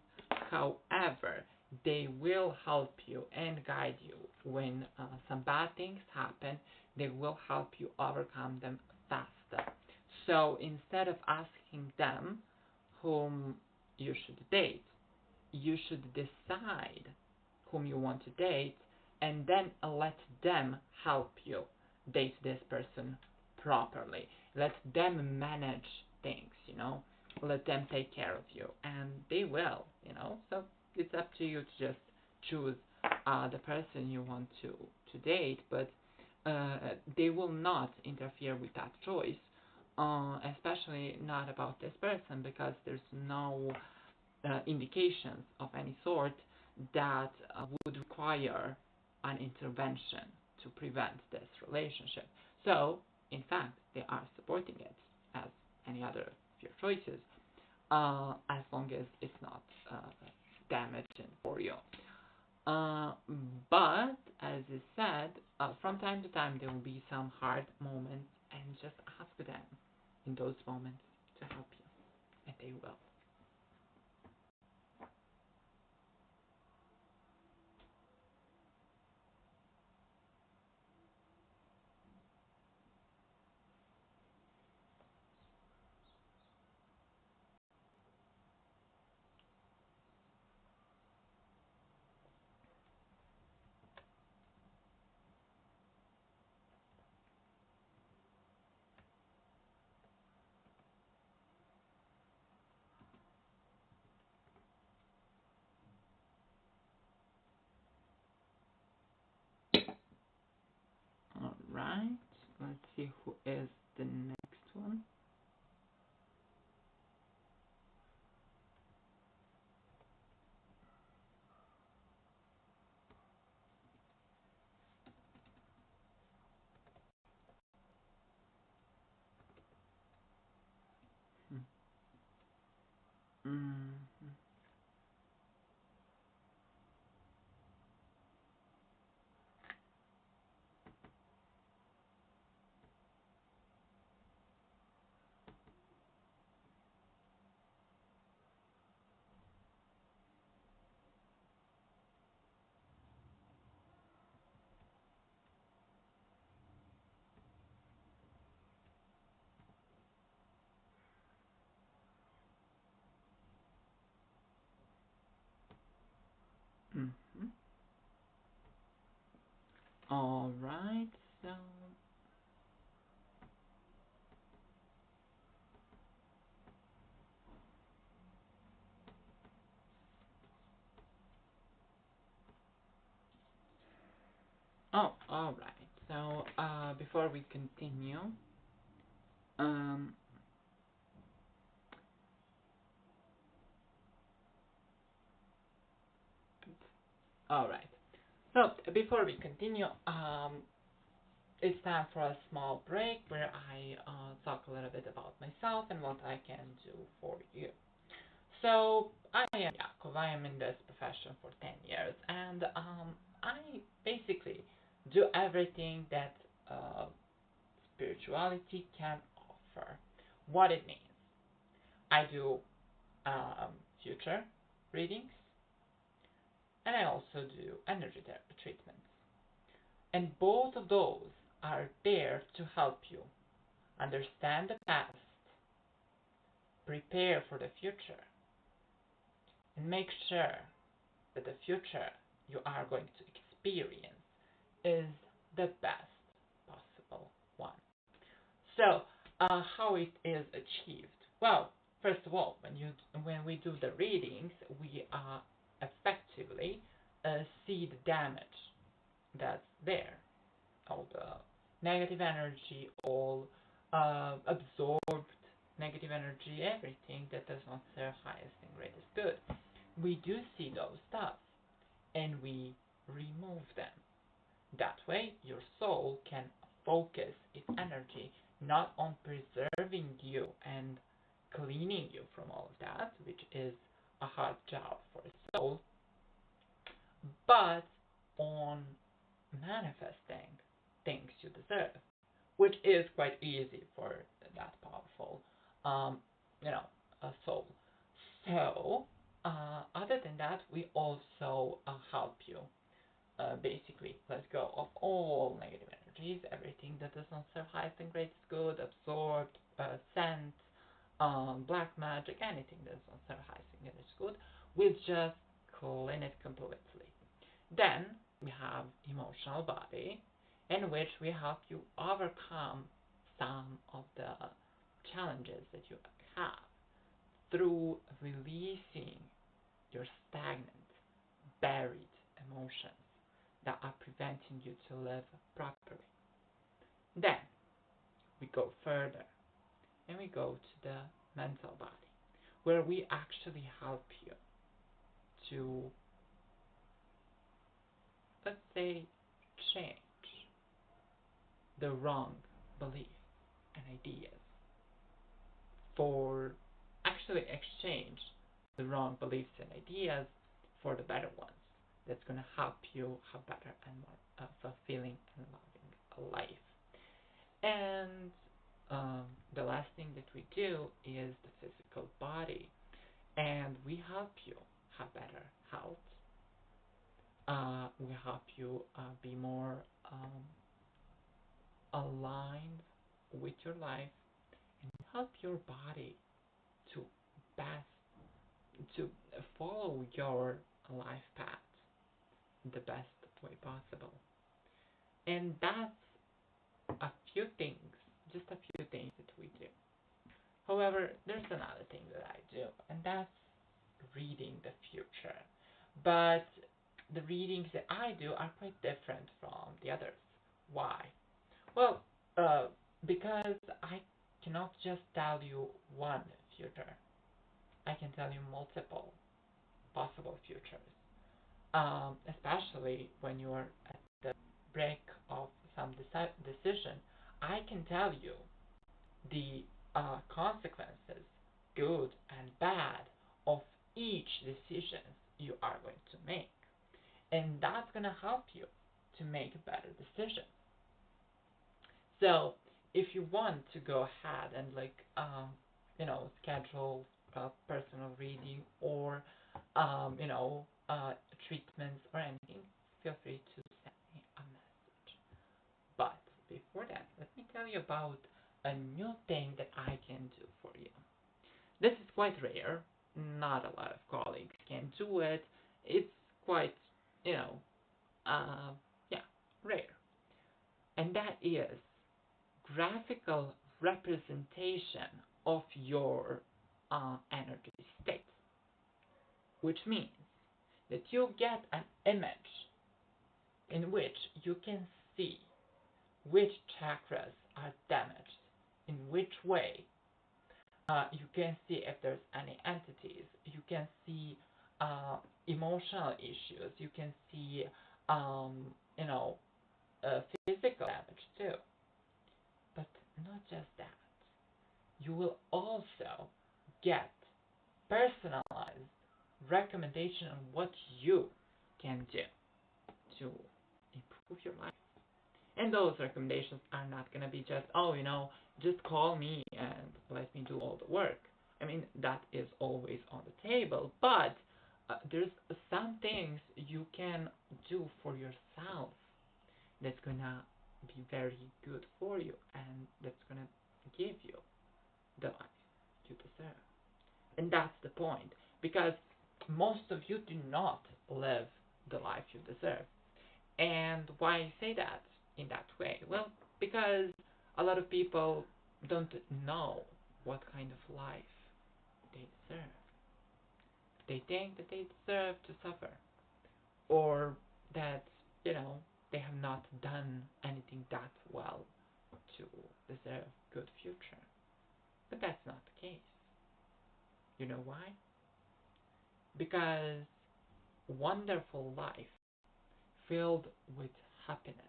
However, they will help you and guide you when some bad things happen. They will help you overcome them faster. So instead of asking them whom you should date, you should decide whom you want to date and then let them help you date this person properly. Let them manage things, let them take care of you, and they will, so it's up to you to just choose the person you want to date, but they will not interfere with that choice, especially not about this person, because there's no indications of any sort that would require an intervention to prevent this relationship. So, in fact, they are supporting it as any other of your choices, as long as it's not damaging for you. But, as I said, from time to time there will be some hard moments, and just ask them in those moments to help you, and they will. Alright, let's see who is the next one. Mm-hmm. Mm-hmm. Alright, so alright. So before we continue, um alright. So before we continue, it's time for a small break where I talk a little bit about myself and what I can do for you. So I am Jakov. I am in this profession for 10 years, and I basically do everything that spirituality can offer. What it means, I do future readings, and I also do energy treatments. And both of those are there to help you understand the past, prepare for the future, and make sure that the future you are going to experience is the best possible one. So, how it is achieved? Well, first of all, when we do the readings, we effectively see the damage that's there, all the negative energy, all absorbed negative energy, everything that does not serve highest and greatest good. We do see those stuff, and we remove them. That way, your soul can focus its energy not on preserving you and cleaning you from all of that, which is a hard job for a soul, but on manifesting things you deserve, which is quite easy for that powerful, um, you know, a soul. So, other than that, we also help you basically let go of all negative energies, everything that does not serve highest and greatest good, absorbed, scent, black magic, anything that does not serve highest and greatest good. We just clean it completely. Then we have emotional body, in which we help you overcome some of the challenges that you have through releasing your stagnant, buried emotions that are preventing you to live properly. Then we go further and we go to the mental body, where we actually help you to, let's say, change the wrong beliefs and ideas for actually exchange the wrong beliefs and ideas for the better ones. That's going to help you have better and more fulfilling and loving life. And the last thing that we do is the physical body, and we help you have better health. We help you be more aligned with your life, and help your body to best to follow your life path the best way possible. And that's a few things, just a few things that we do. However, there's another thing that I do, and that's reading the future. But the readings that I do are quite different from the others. Why? Well, because I cannot just tell you one future. I can tell you multiple possible futures. Especially when you are at the break of some decision, I can tell you the consequences, good and bad, of each decision you are going to make. And that's going to help you to make a better decision. So if you want to go ahead and schedule a personal reading or treatments or anything, feel free to send me a message. But before that, let me tell you about a new thing that I can do for you. This is quite rare. Not a lot of colleagues can do it. It's quite, you know, uh, yeah, rare. And that is graphical representation of your energy state, which means that you get an image in which you can see which chakras are damaged, in which way. You can see if there's any entities. You can see emotional issues. You can see, um, you know, physical damage too. But not just that. You will also get personalized recommendation on what you can do to improve your life. And those recommendations are not going to be just, just call me and let me do all the work. I mean, that is always on the table, but there's some things you can do for yourself that's going to be very good for you and that's going to give you the life you deserve. And that's the point, because most of you do not live the life you deserve. And why I say that in that way? Well, because a lot of people don't know what kind of life they deserve. They think that they deserve to suffer, or that, they have not done anything that well to deserve good future. But that's not the case. You know why? Because wonderful life filled with happiness,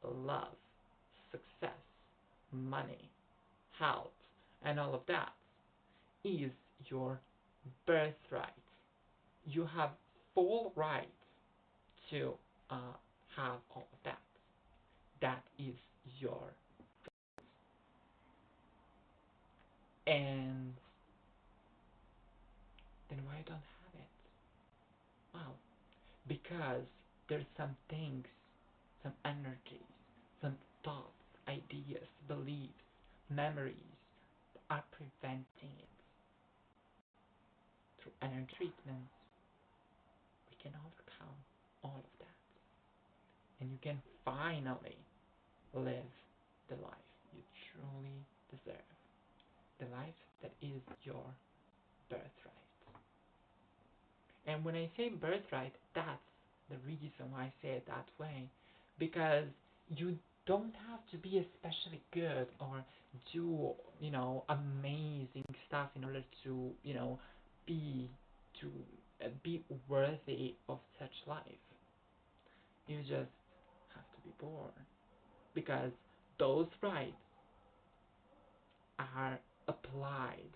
love, success, money, health, and all of that is your birthright. You have full right to have all of that. That is your, and then why don't have it? Well, because there's some things, some energies, some thoughts, ideas, beliefs, memories are preventing it. Through energy treatments, we can overcome all of that. And you can finally live the life you truly deserve. The life that is your birthright. And when I say birthright, that's the reason why I say it that way. Because you don't have to be especially good or do, amazing stuff in order to, be to be worthy of such life. You just have to be born. Because those rights are applied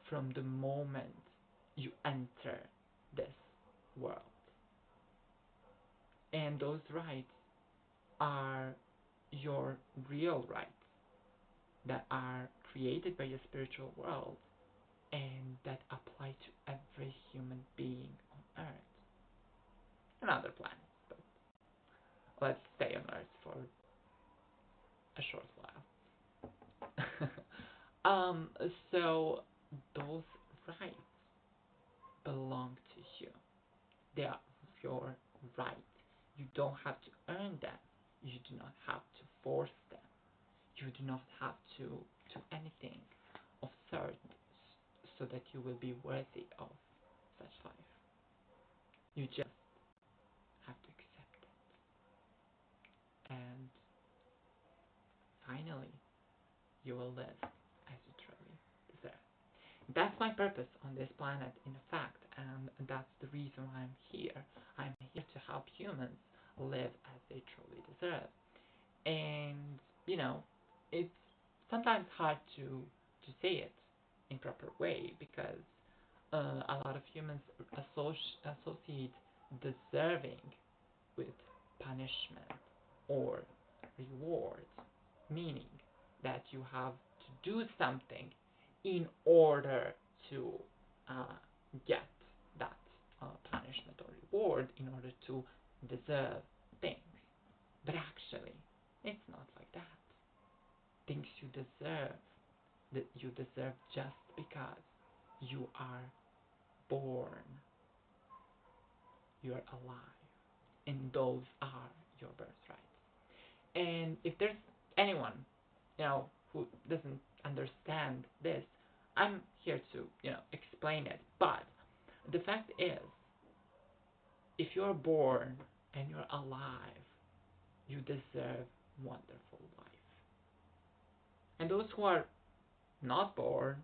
from the moment you enter this world. And those rights are your real rights that are created by your spiritual world and that apply to every human being on Earth and other planets. But let's stay on Earth for a short while. So those rights belong to you. They are your right. You don't have to earn them. You do not have to force them. You do not have to do anything of sort so that you will be worthy of such life. You just have to accept it. And finally, you will live as you truly deserve. That's my purpose on this planet, in fact, and that's the reason why I'm here. I'm here to help humans live as they truly deserve. And, it's sometimes hard to say it in proper way because a lot of humans associate deserving with punishment or reward, meaning that you have to do something in order to get that punishment or reward, in order to deserve things. But actually, it's not like that. Things you deserve, that you deserve just because you are born, you're alive, and those are your birthrights. And if there's anyone, who doesn't understand this, I'm here to, explain it. But the fact is, if you're born and you're alive, you deserve wonderful life. And those who are not born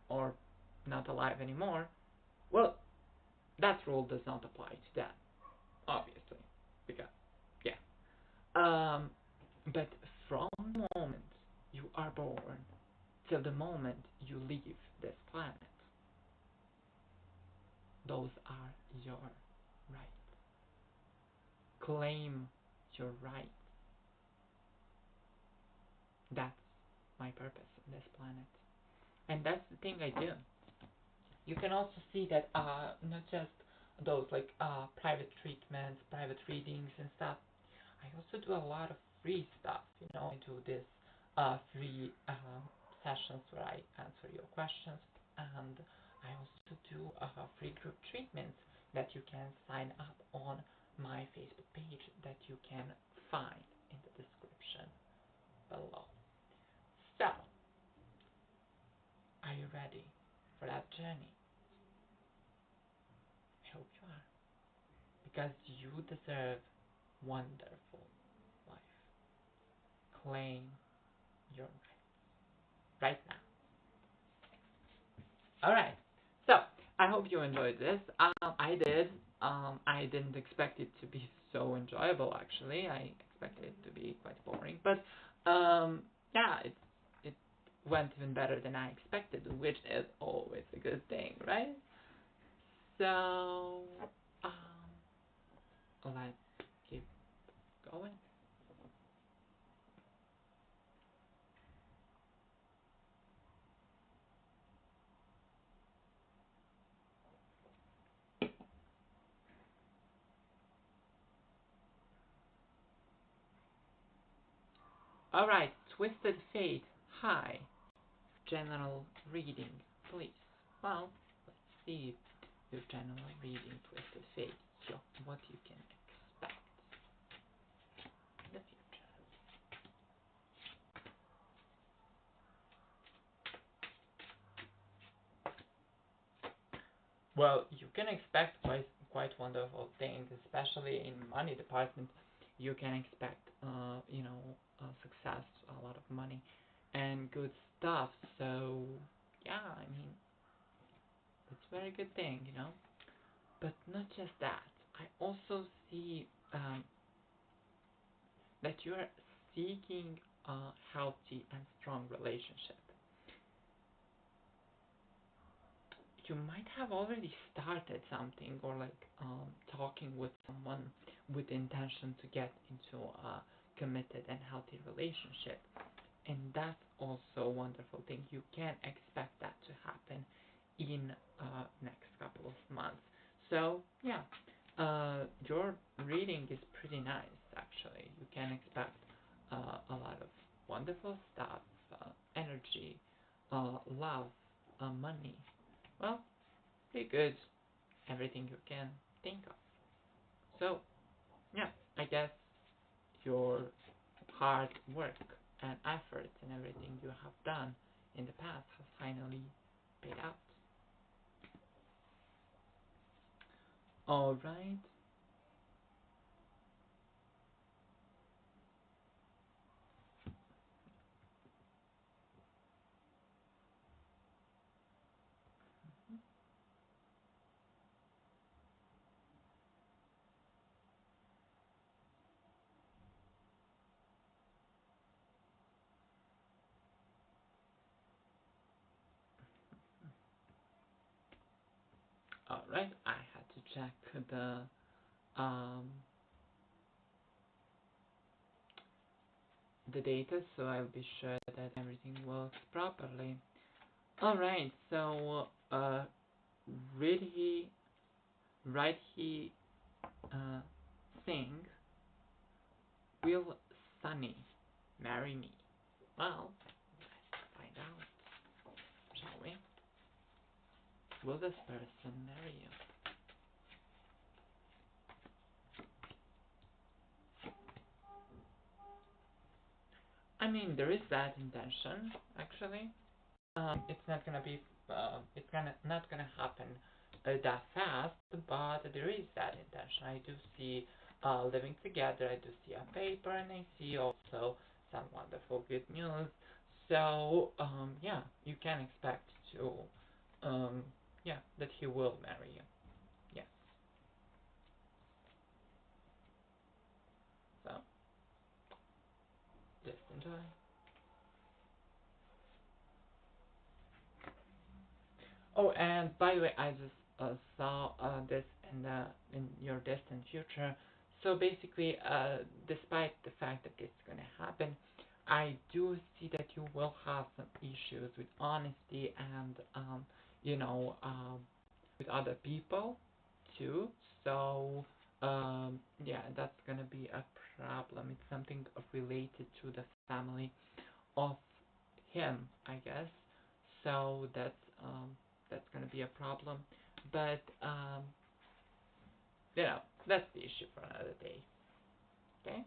or not alive anymore, well, that rule does not apply to them, obviously, because, yeah. But from the moment you are born till the moment you leave this planet, those are your rights. Claim your rights. That's my purpose on this planet. And that's the thing I do. You can also see that not just those like private treatments, private readings and stuff. I also do a lot of free stuff. I do this free sessions where I answer your questions, and I also do free group treatments that you can sign up on my Facebook page that you can find in the description below. So, are you ready for that journey? I hope you are, because you deserve wonderful life. Claim your rights right now. All right. So I hope you enjoyed this. I did. I didn't expect it to be so enjoyable. Actually, I expected it to be quite boring, but yeah, it went even better than I expected, which is always a good thing, right? So let's keep going. All right, Twisted Fate. Hi. General reading, please. Well, let's see your general reading, Twisted Fate. So, what you can expect in the future. Well, you can expect quite wonderful things, especially in money department. You can expect, success, a lot of money, and good stuff. So, yeah, I mean, it's a very good thing, But not just that. I also see that you are seeking a healthy and strong relationship. You might have already started something, or like talking with someone with the intention to get into a committed and healthy relationship, and that's also a wonderful thing. You can expect that to happen in next couple of months. So yeah, your reading is pretty nice actually. You can expect a lot of wonderful stuff, energy, love, money. Well, pretty good. Everything you can think of. So yeah, I guess your hard work and effort and everything you have done in the past has finally paid out. All right. All right. I had to check um the data, so I'll be sure that everything works properly. All right. So really, right he uh sing, will Sunny marry me? Well, let's find out, shall we? Will this person marry you? I mean, there is that intention, actually. It's not gonna be, it's gonna not gonna happen that fast, but there is that intention. I do see living together. I do see a paper, and I see also some wonderful good news. So yeah, you can expect to, yeah, that he will marry you. Yes. So just enjoy. Oh, and by the way, I just saw this in your distant future. So basically, despite the fact that it's going to happen, I do see that you will have some issues with honesty and with other people too. So yeah, that's going to be a problem. It's something related to the family of him, I guess. So that's gonna be a problem. But that's the issue for another day. Okay.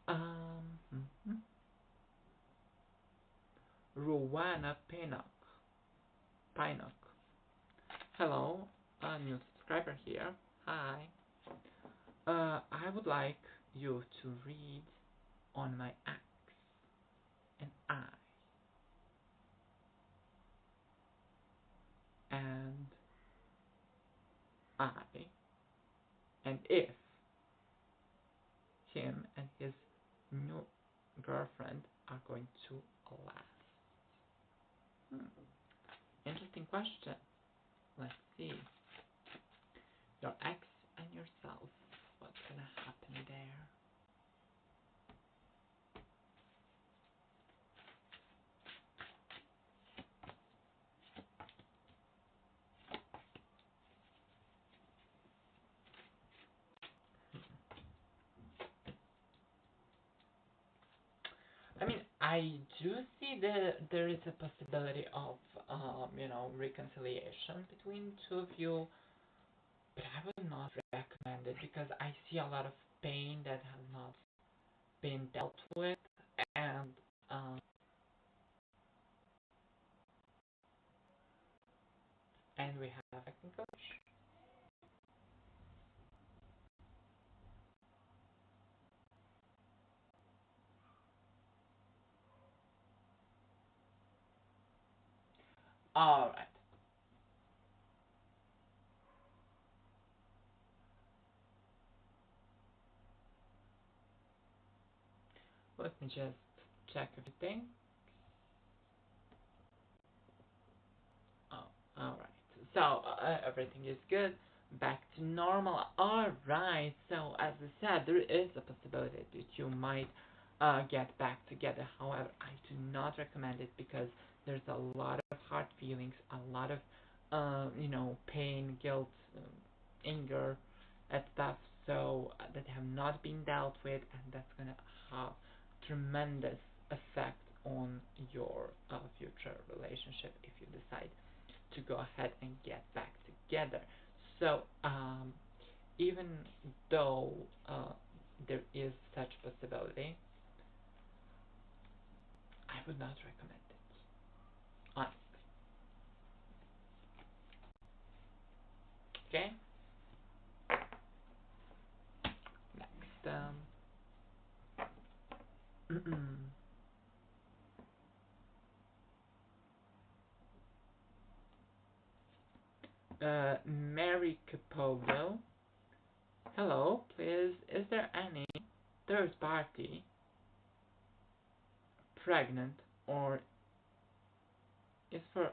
Mhm. Ruwana Pinnock. Hello, a new subscriber here. Hi. I would like you to read on my axe and and I, and if new girlfriend are going to last? Interesting question. Let's see. Your ex and yourself. What's gonna happen there? I mean, I do see that there is a possibility of, reconciliation between two of you, but I would not recommend it because I see a lot of pain that has not been dealt with, and um, we have technical. All right. Let me just check everything. Oh, all right. So everything is good. Back to normal. All right. So as I said, there is a possibility that you might get back together. However, I do not recommend it because there's a lot of hard feelings, a lot of pain, guilt, anger, and stuff. So that have not been dealt with, and that's gonna have tremendous effect on your future relationship if you decide to go ahead and get back together. So even though there is such possibility, I would not recommend it, honestly. Okay. Next, Mary Capovo. Hello, please. Is there any third party pregnant or is for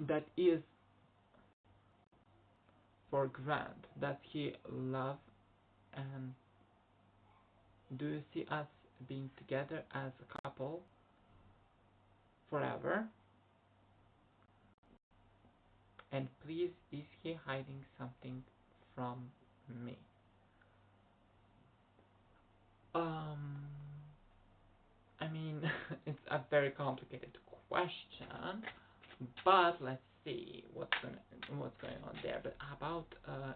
that is for Grant that he love, and do you see us being together as a couple forever? And please, is he hiding something from me? Um, I mean, it's a very complicated question, but let's see what's going on there. But about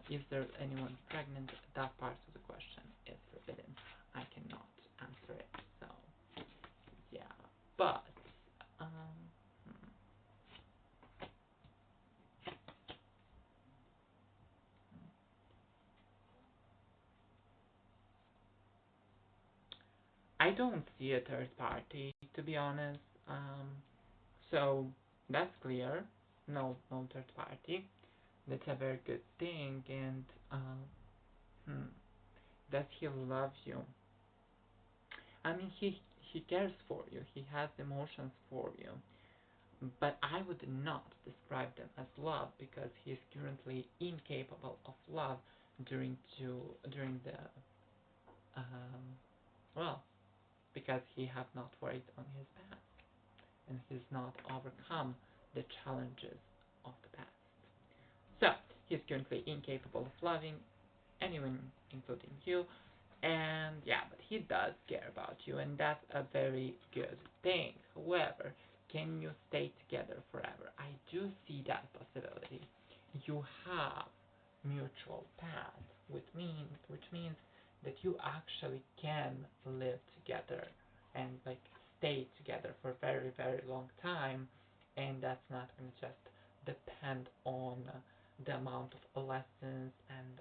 is there anyone pregnant? That part of the question is forbidden. I cannot answer it. So yeah, but um, hmm. I don't see a third party, to be honest. Um, so that's clear. No, no third party. That's a very good thing. And does he love you? I mean, he cares for you. He has emotions for you. But I would not describe them as love because he is currently incapable of love during the um, well, because he have not worked on his past and he's not overcome the challenges of the past. So he's currently incapable of loving anyone, including you. And yeah, but he does care about you, and that's a very good thing. However, can you stay together forever? I do see that possibility. You have mutual paths, which means that you actually can live together and like stay together for a very very long time, and that's not going to just depend on the amount of lessons and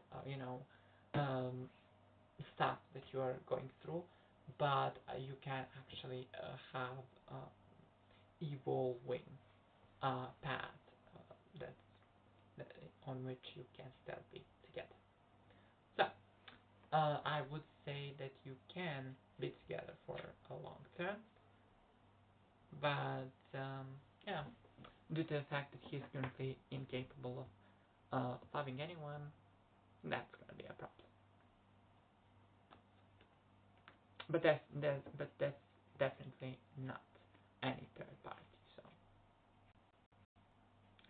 stuff that you are going through, but you can actually have evolving path that on which you can still be together. I would say that you can be together for a long term, but yeah, due to the fact that he's currently incapable of loving anyone, that's gonna be a problem. But that's definitely not any third party. So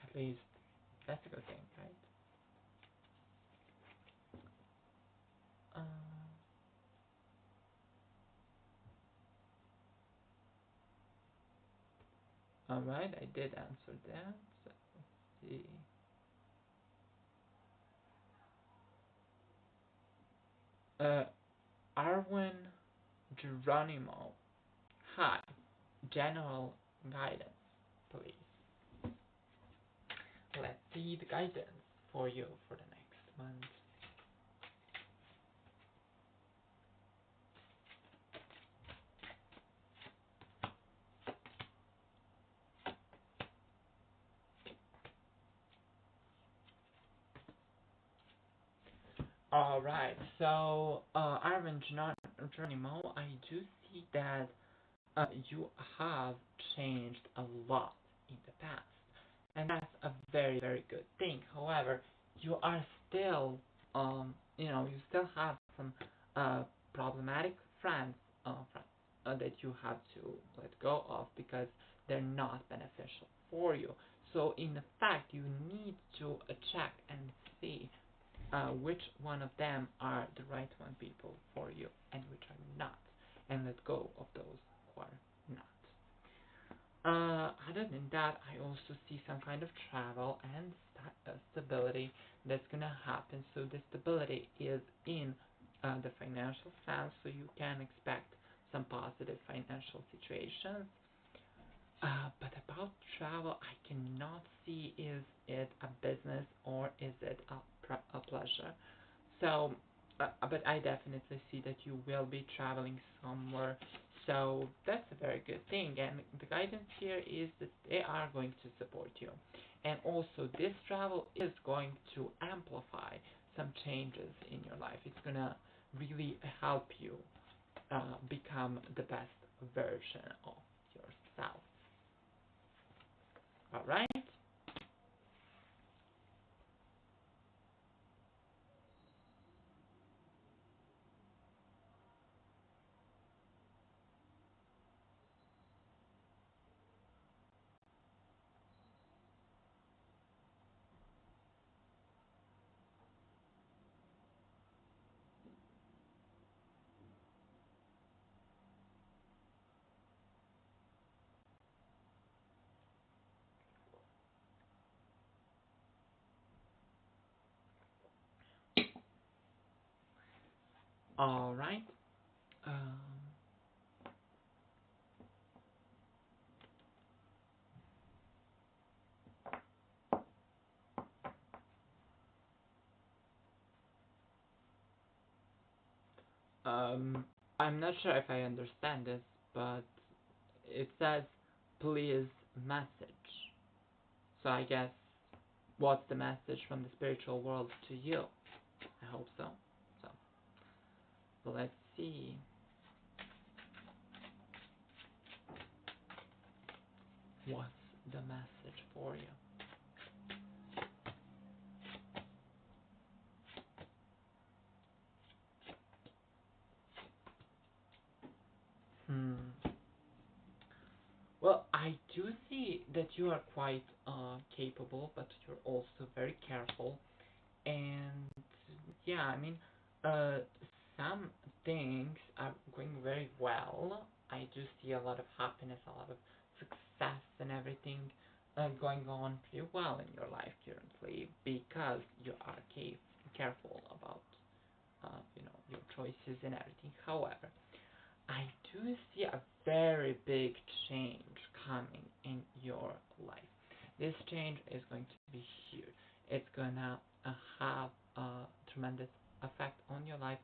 at least that's a good thing, right? Uh, all right, I did answer that. So let's see. Uh, Arwen Geronimo. Hi. General guidance, please. Let's see the guidance for you for the next month. Alright, so Arvin Geronimo, I do see that you have changed a lot in the past, and that's a very, very good thing. However, you are still, you still have some problematic friends, that you have to let go of because they're not beneficial for you. So, in fact, you need to check and see which one of them are the right one people for you and which are not, and let go of those who are not. Other than that, I also see some kind of travel and stability that's gonna happen. So the stability is in the financial sense, so you can expect some positive financial situations. But about travel, I cannot see is it a business or is it a pleasure. So, but I definitely see that you will be traveling somewhere. So that's a very good thing. And the guidance here is that they are going to support you. And also, this travel is going to amplify some changes in your life. It's gonna really help you become the best version of yourself. All right. All right. Um, I'm not sure if I understand this, but it says please message. So I guess what's the message from the spiritual world to you? I hope so. So let's see. What's the message for you? Hmm. Well, I do see that you are quite capable, but you're also very careful. And yeah, I mean, uh, some things are going very well. I do see a lot of happiness, a lot of success, and everything going on pretty well in your life currently because you are careful about, your choices and everything. However, I do see a very big change coming in your life. This change is going to be huge. It's gonna have a tremendous effect on your life,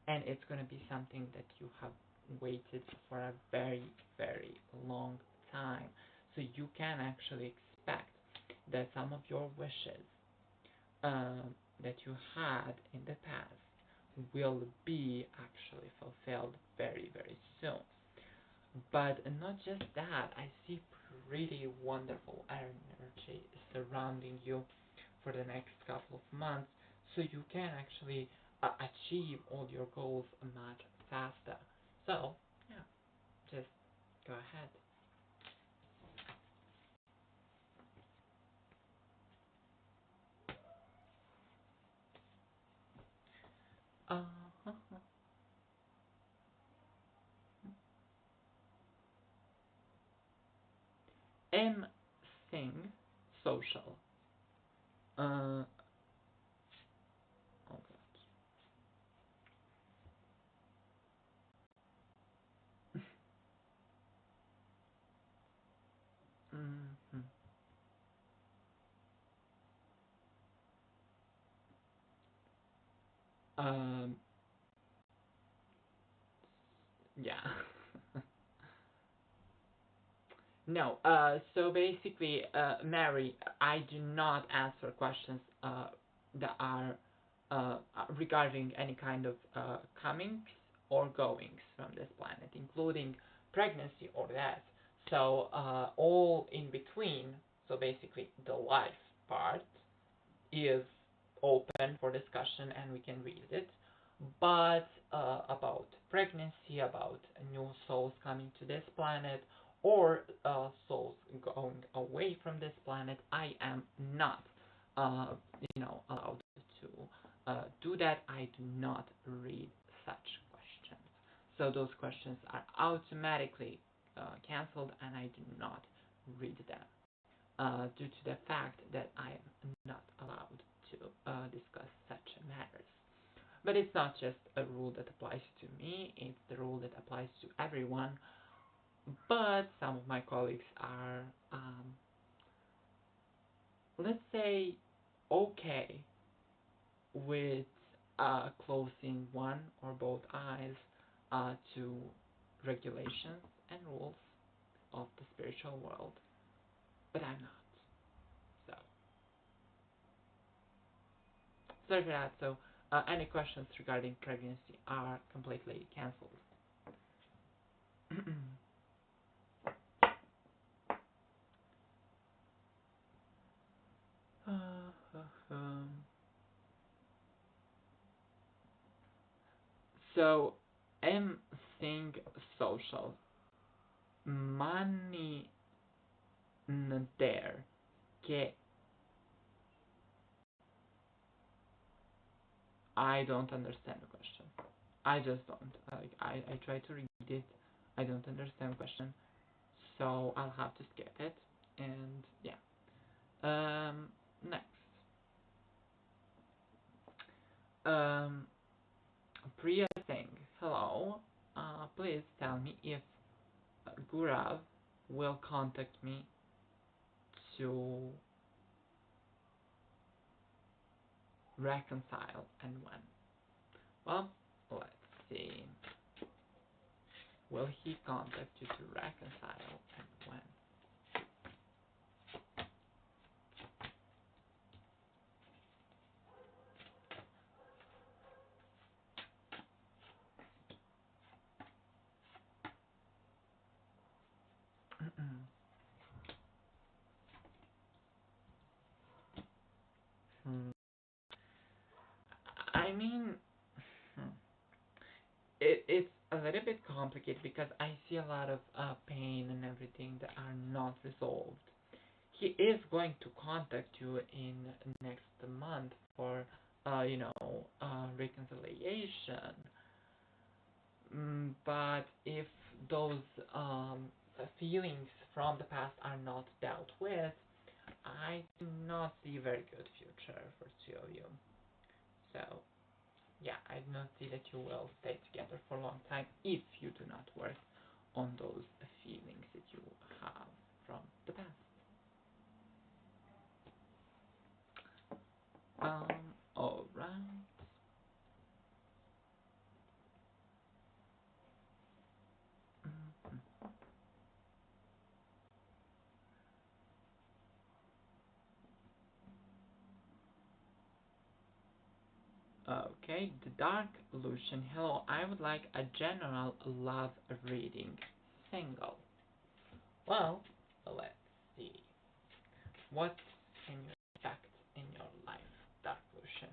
and it's gonna be something that you have waited for a very, very long time. So you can actually expect that some of your wishes that you had in the past will be actually fulfilled very, very soon. But not just that, I see pretty wonderful energy surrounding you for the next couple of months, so you can actually achieve all your goals much faster. So, yeah, just go ahead. Uh-huh. M. Thing, social. Oh God. Mhm. Um, yeah. No, so basically, Mary, I do not answer questions that are regarding any kind of comings or goings from this planet, including pregnancy or death. So all in between, so basically the life part is open for discussion and we can read it. But about pregnancy, about new souls coming to this planet, or souls going away from this planet, I am not, uh, allowed to do that. I do not read such questions. So those questions are automatically cancelled, and I do not read them due to the fact that I am not allowed to discuss such matters. But it's not just a rule that applies to me, it's the rule that applies to everyone. But some of my colleagues are, let's say, okay with closing one or both eyes to regulations and rules of the spiritual world. But I'm not. So, sorry for that. So, any questions regarding pregnancy are completely cancelled. So, M thing social. Money there. Que I don't understand the question. I just don't. I try to read it. I don't understand the question. So I'll have to skip it. And yeah. Next. Um, Priya Singh. Hello. Please tell me if Gurav will contact me to reconcile and when. Well, let's see. Will he contact you to reconcile and when? Hmm. I mean, hmm, it's a little bit complicated because I see a lot of pain and everything that are not resolved. He is going to contact you in next month for, reconciliation. But if those feelings from the past are not dealt with, I do not see a very good future for two of you. So, yeah, I do not see that you will stay together for a long time if you do not work on those feelings that you have from the past. Alright. Mhm. Okay. Okay, the Dark Illusion. Hello, I would like a general love reading. Single. Well, let's see. What can you expect in your life, Dark Illusion?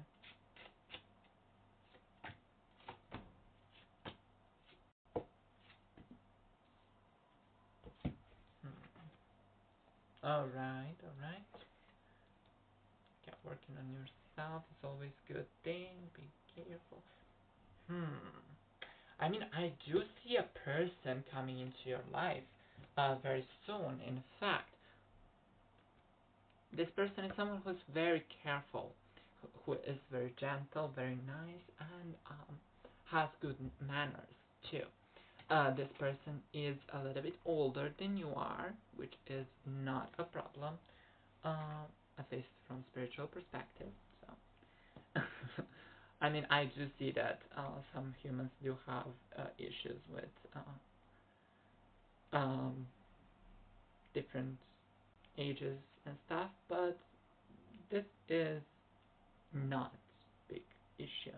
Alright, alright. Yeah, working on yourself is always a good thing. Be careful. I mean, I do see a person coming into your life very soon. In fact, this person is someone who's very careful, who is very gentle, very nice, and has good manners too. This person is a little bit older than you are, which is not a problem, at least from spiritual perspective. So, I mean, I do see that some humans do have issues with um, different ages and stuff, but this is not big issue.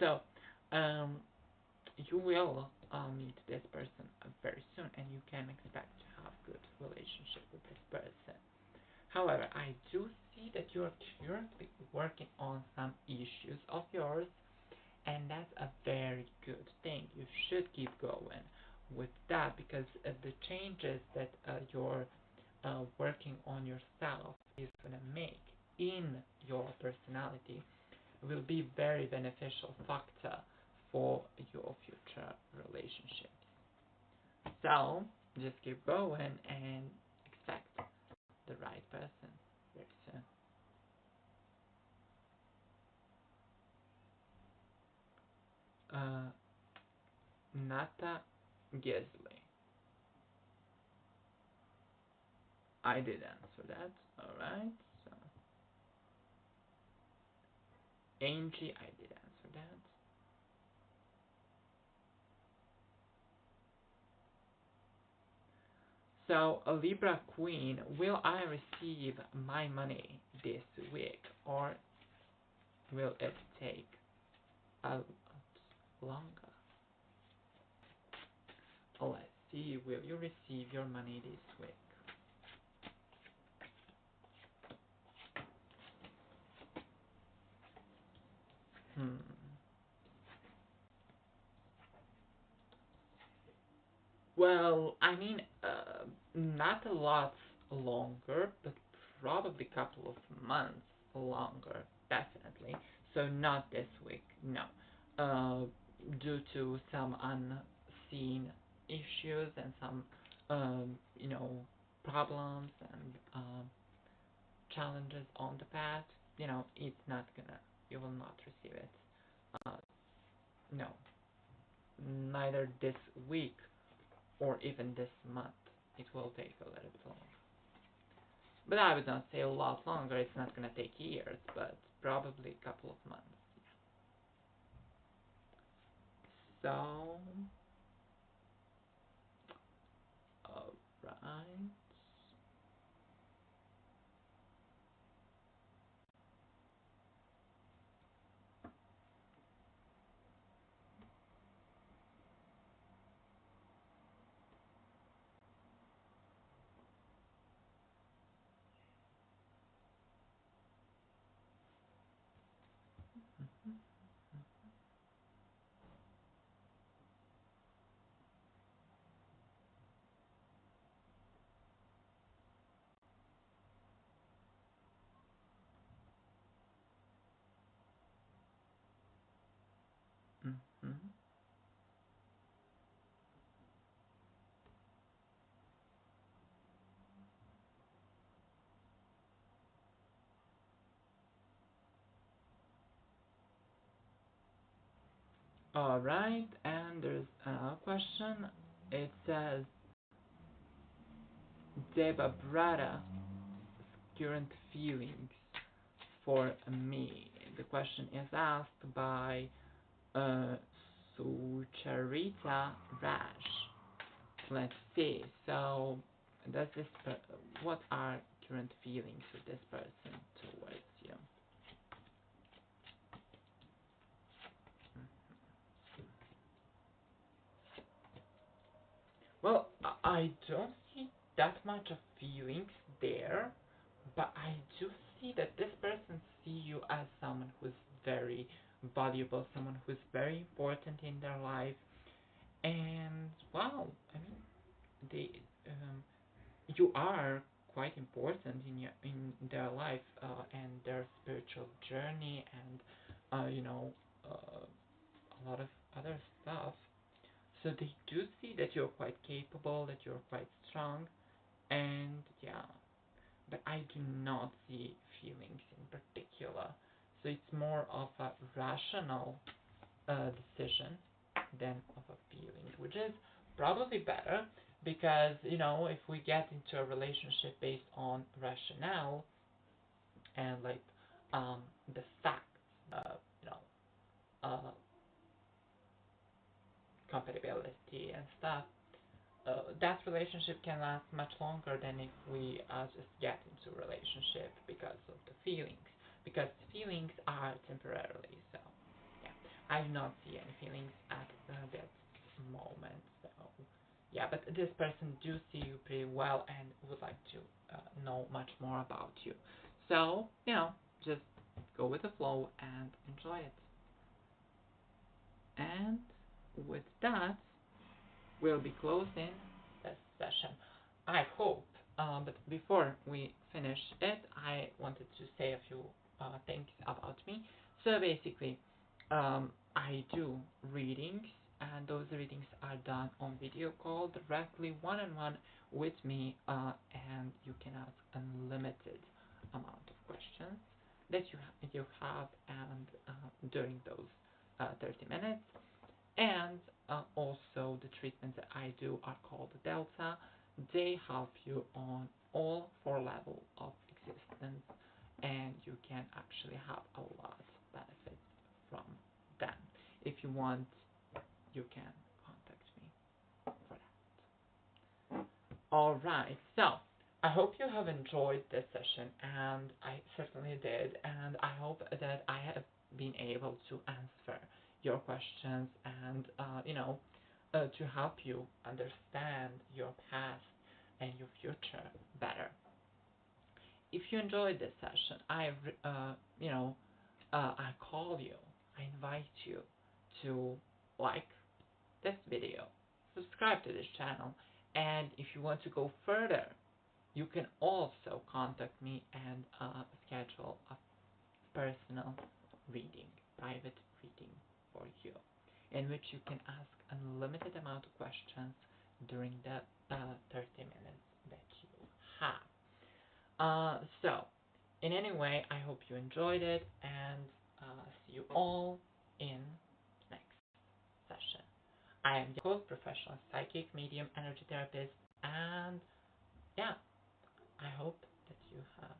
So, um, you will meet this person very soon, and you can expect to have good relationship with this person. However, I do see that you are currently working on some issues of yours, and that's a very good thing. You should keep going with that, because the changes that you're working on yourself is going to make in your personality will be very beneficial factor for your future relationships. So just keep going and expect the right person very soon. Nata Gesley. I did answer that. Alright. So Angie, I did answer that. So, a Libra Queen, will I receive my money this week, or will it take a lot longer? Let's see, will you receive your money this week? Well, I mean, not a lot longer, but probably a couple of months longer, definitely. So not this week, no. Uh, Due to some unseen issues and some, you know, problems and challenges on the path, you know, it's not gonna, you will not receive it. Uh, no, neither this week or even this month. It will take a little bit longer. But I would not say a lot longer. It's not going to take years, but probably a couple of months. So, alright. Mm-hmm. Alright, and there's another question. It says, Deva Brada, current feelings for me. The question is asked by uh, Sucharita Rash. Let's see. So, does this what are current feelings of this person towards you? Well, I don't see that much of feelings there, but I do see that this person see you as someone who's very valuable, someone who's very important in their life, and wow, I mean, they you are quite important in their life and their spiritual journey and a lot of other stuff. So they do see that you're quite capable, that you're quite strong, and yeah, but I do not see feelings in particular. So it's more of a rational decision than of a feeling, which is probably better because if we get into a relationship based on rationale and like the facts, you know, uh, compatibility and stuff, that relationship can last much longer than if we just get into a relationship because of the feelings. Because feelings are temporarily, so yeah, I do not see any feelings at that moment. So yeah, but this person do see you pretty well and would like to know much more about you. So just go with the flow and enjoy it. And with that, we'll be closing this session. I hope, but before we finish it, I wanted to say a few things about me. So basically, I do readings, and those readings are done on video call directly one-on-one with me, and you can ask unlimited amount of questions that you have, and during those 30 minutes. And also the treatments that I do are called Delta. They help you on all 4 levels of existence, and you can actually have a lot of benefits from them. If you want, you can contact me for that. Alright, so I hope you have enjoyed this session, and I certainly did, and I hope that I have been able to answer your questions and to help you understand your past and your future better. If you enjoyed this session, I call you, I invite you to like this video, subscribe to this channel, and if you want to go further, you can also contact me and schedule a personal reading, private reading for you, in which you can ask unlimited amount of questions during the 30 minutes that you have. So, in any way, I hope you enjoyed it, and see you all in next session. I am Jakov, professional psychic, medium, energy therapist, and yeah, I hope that you have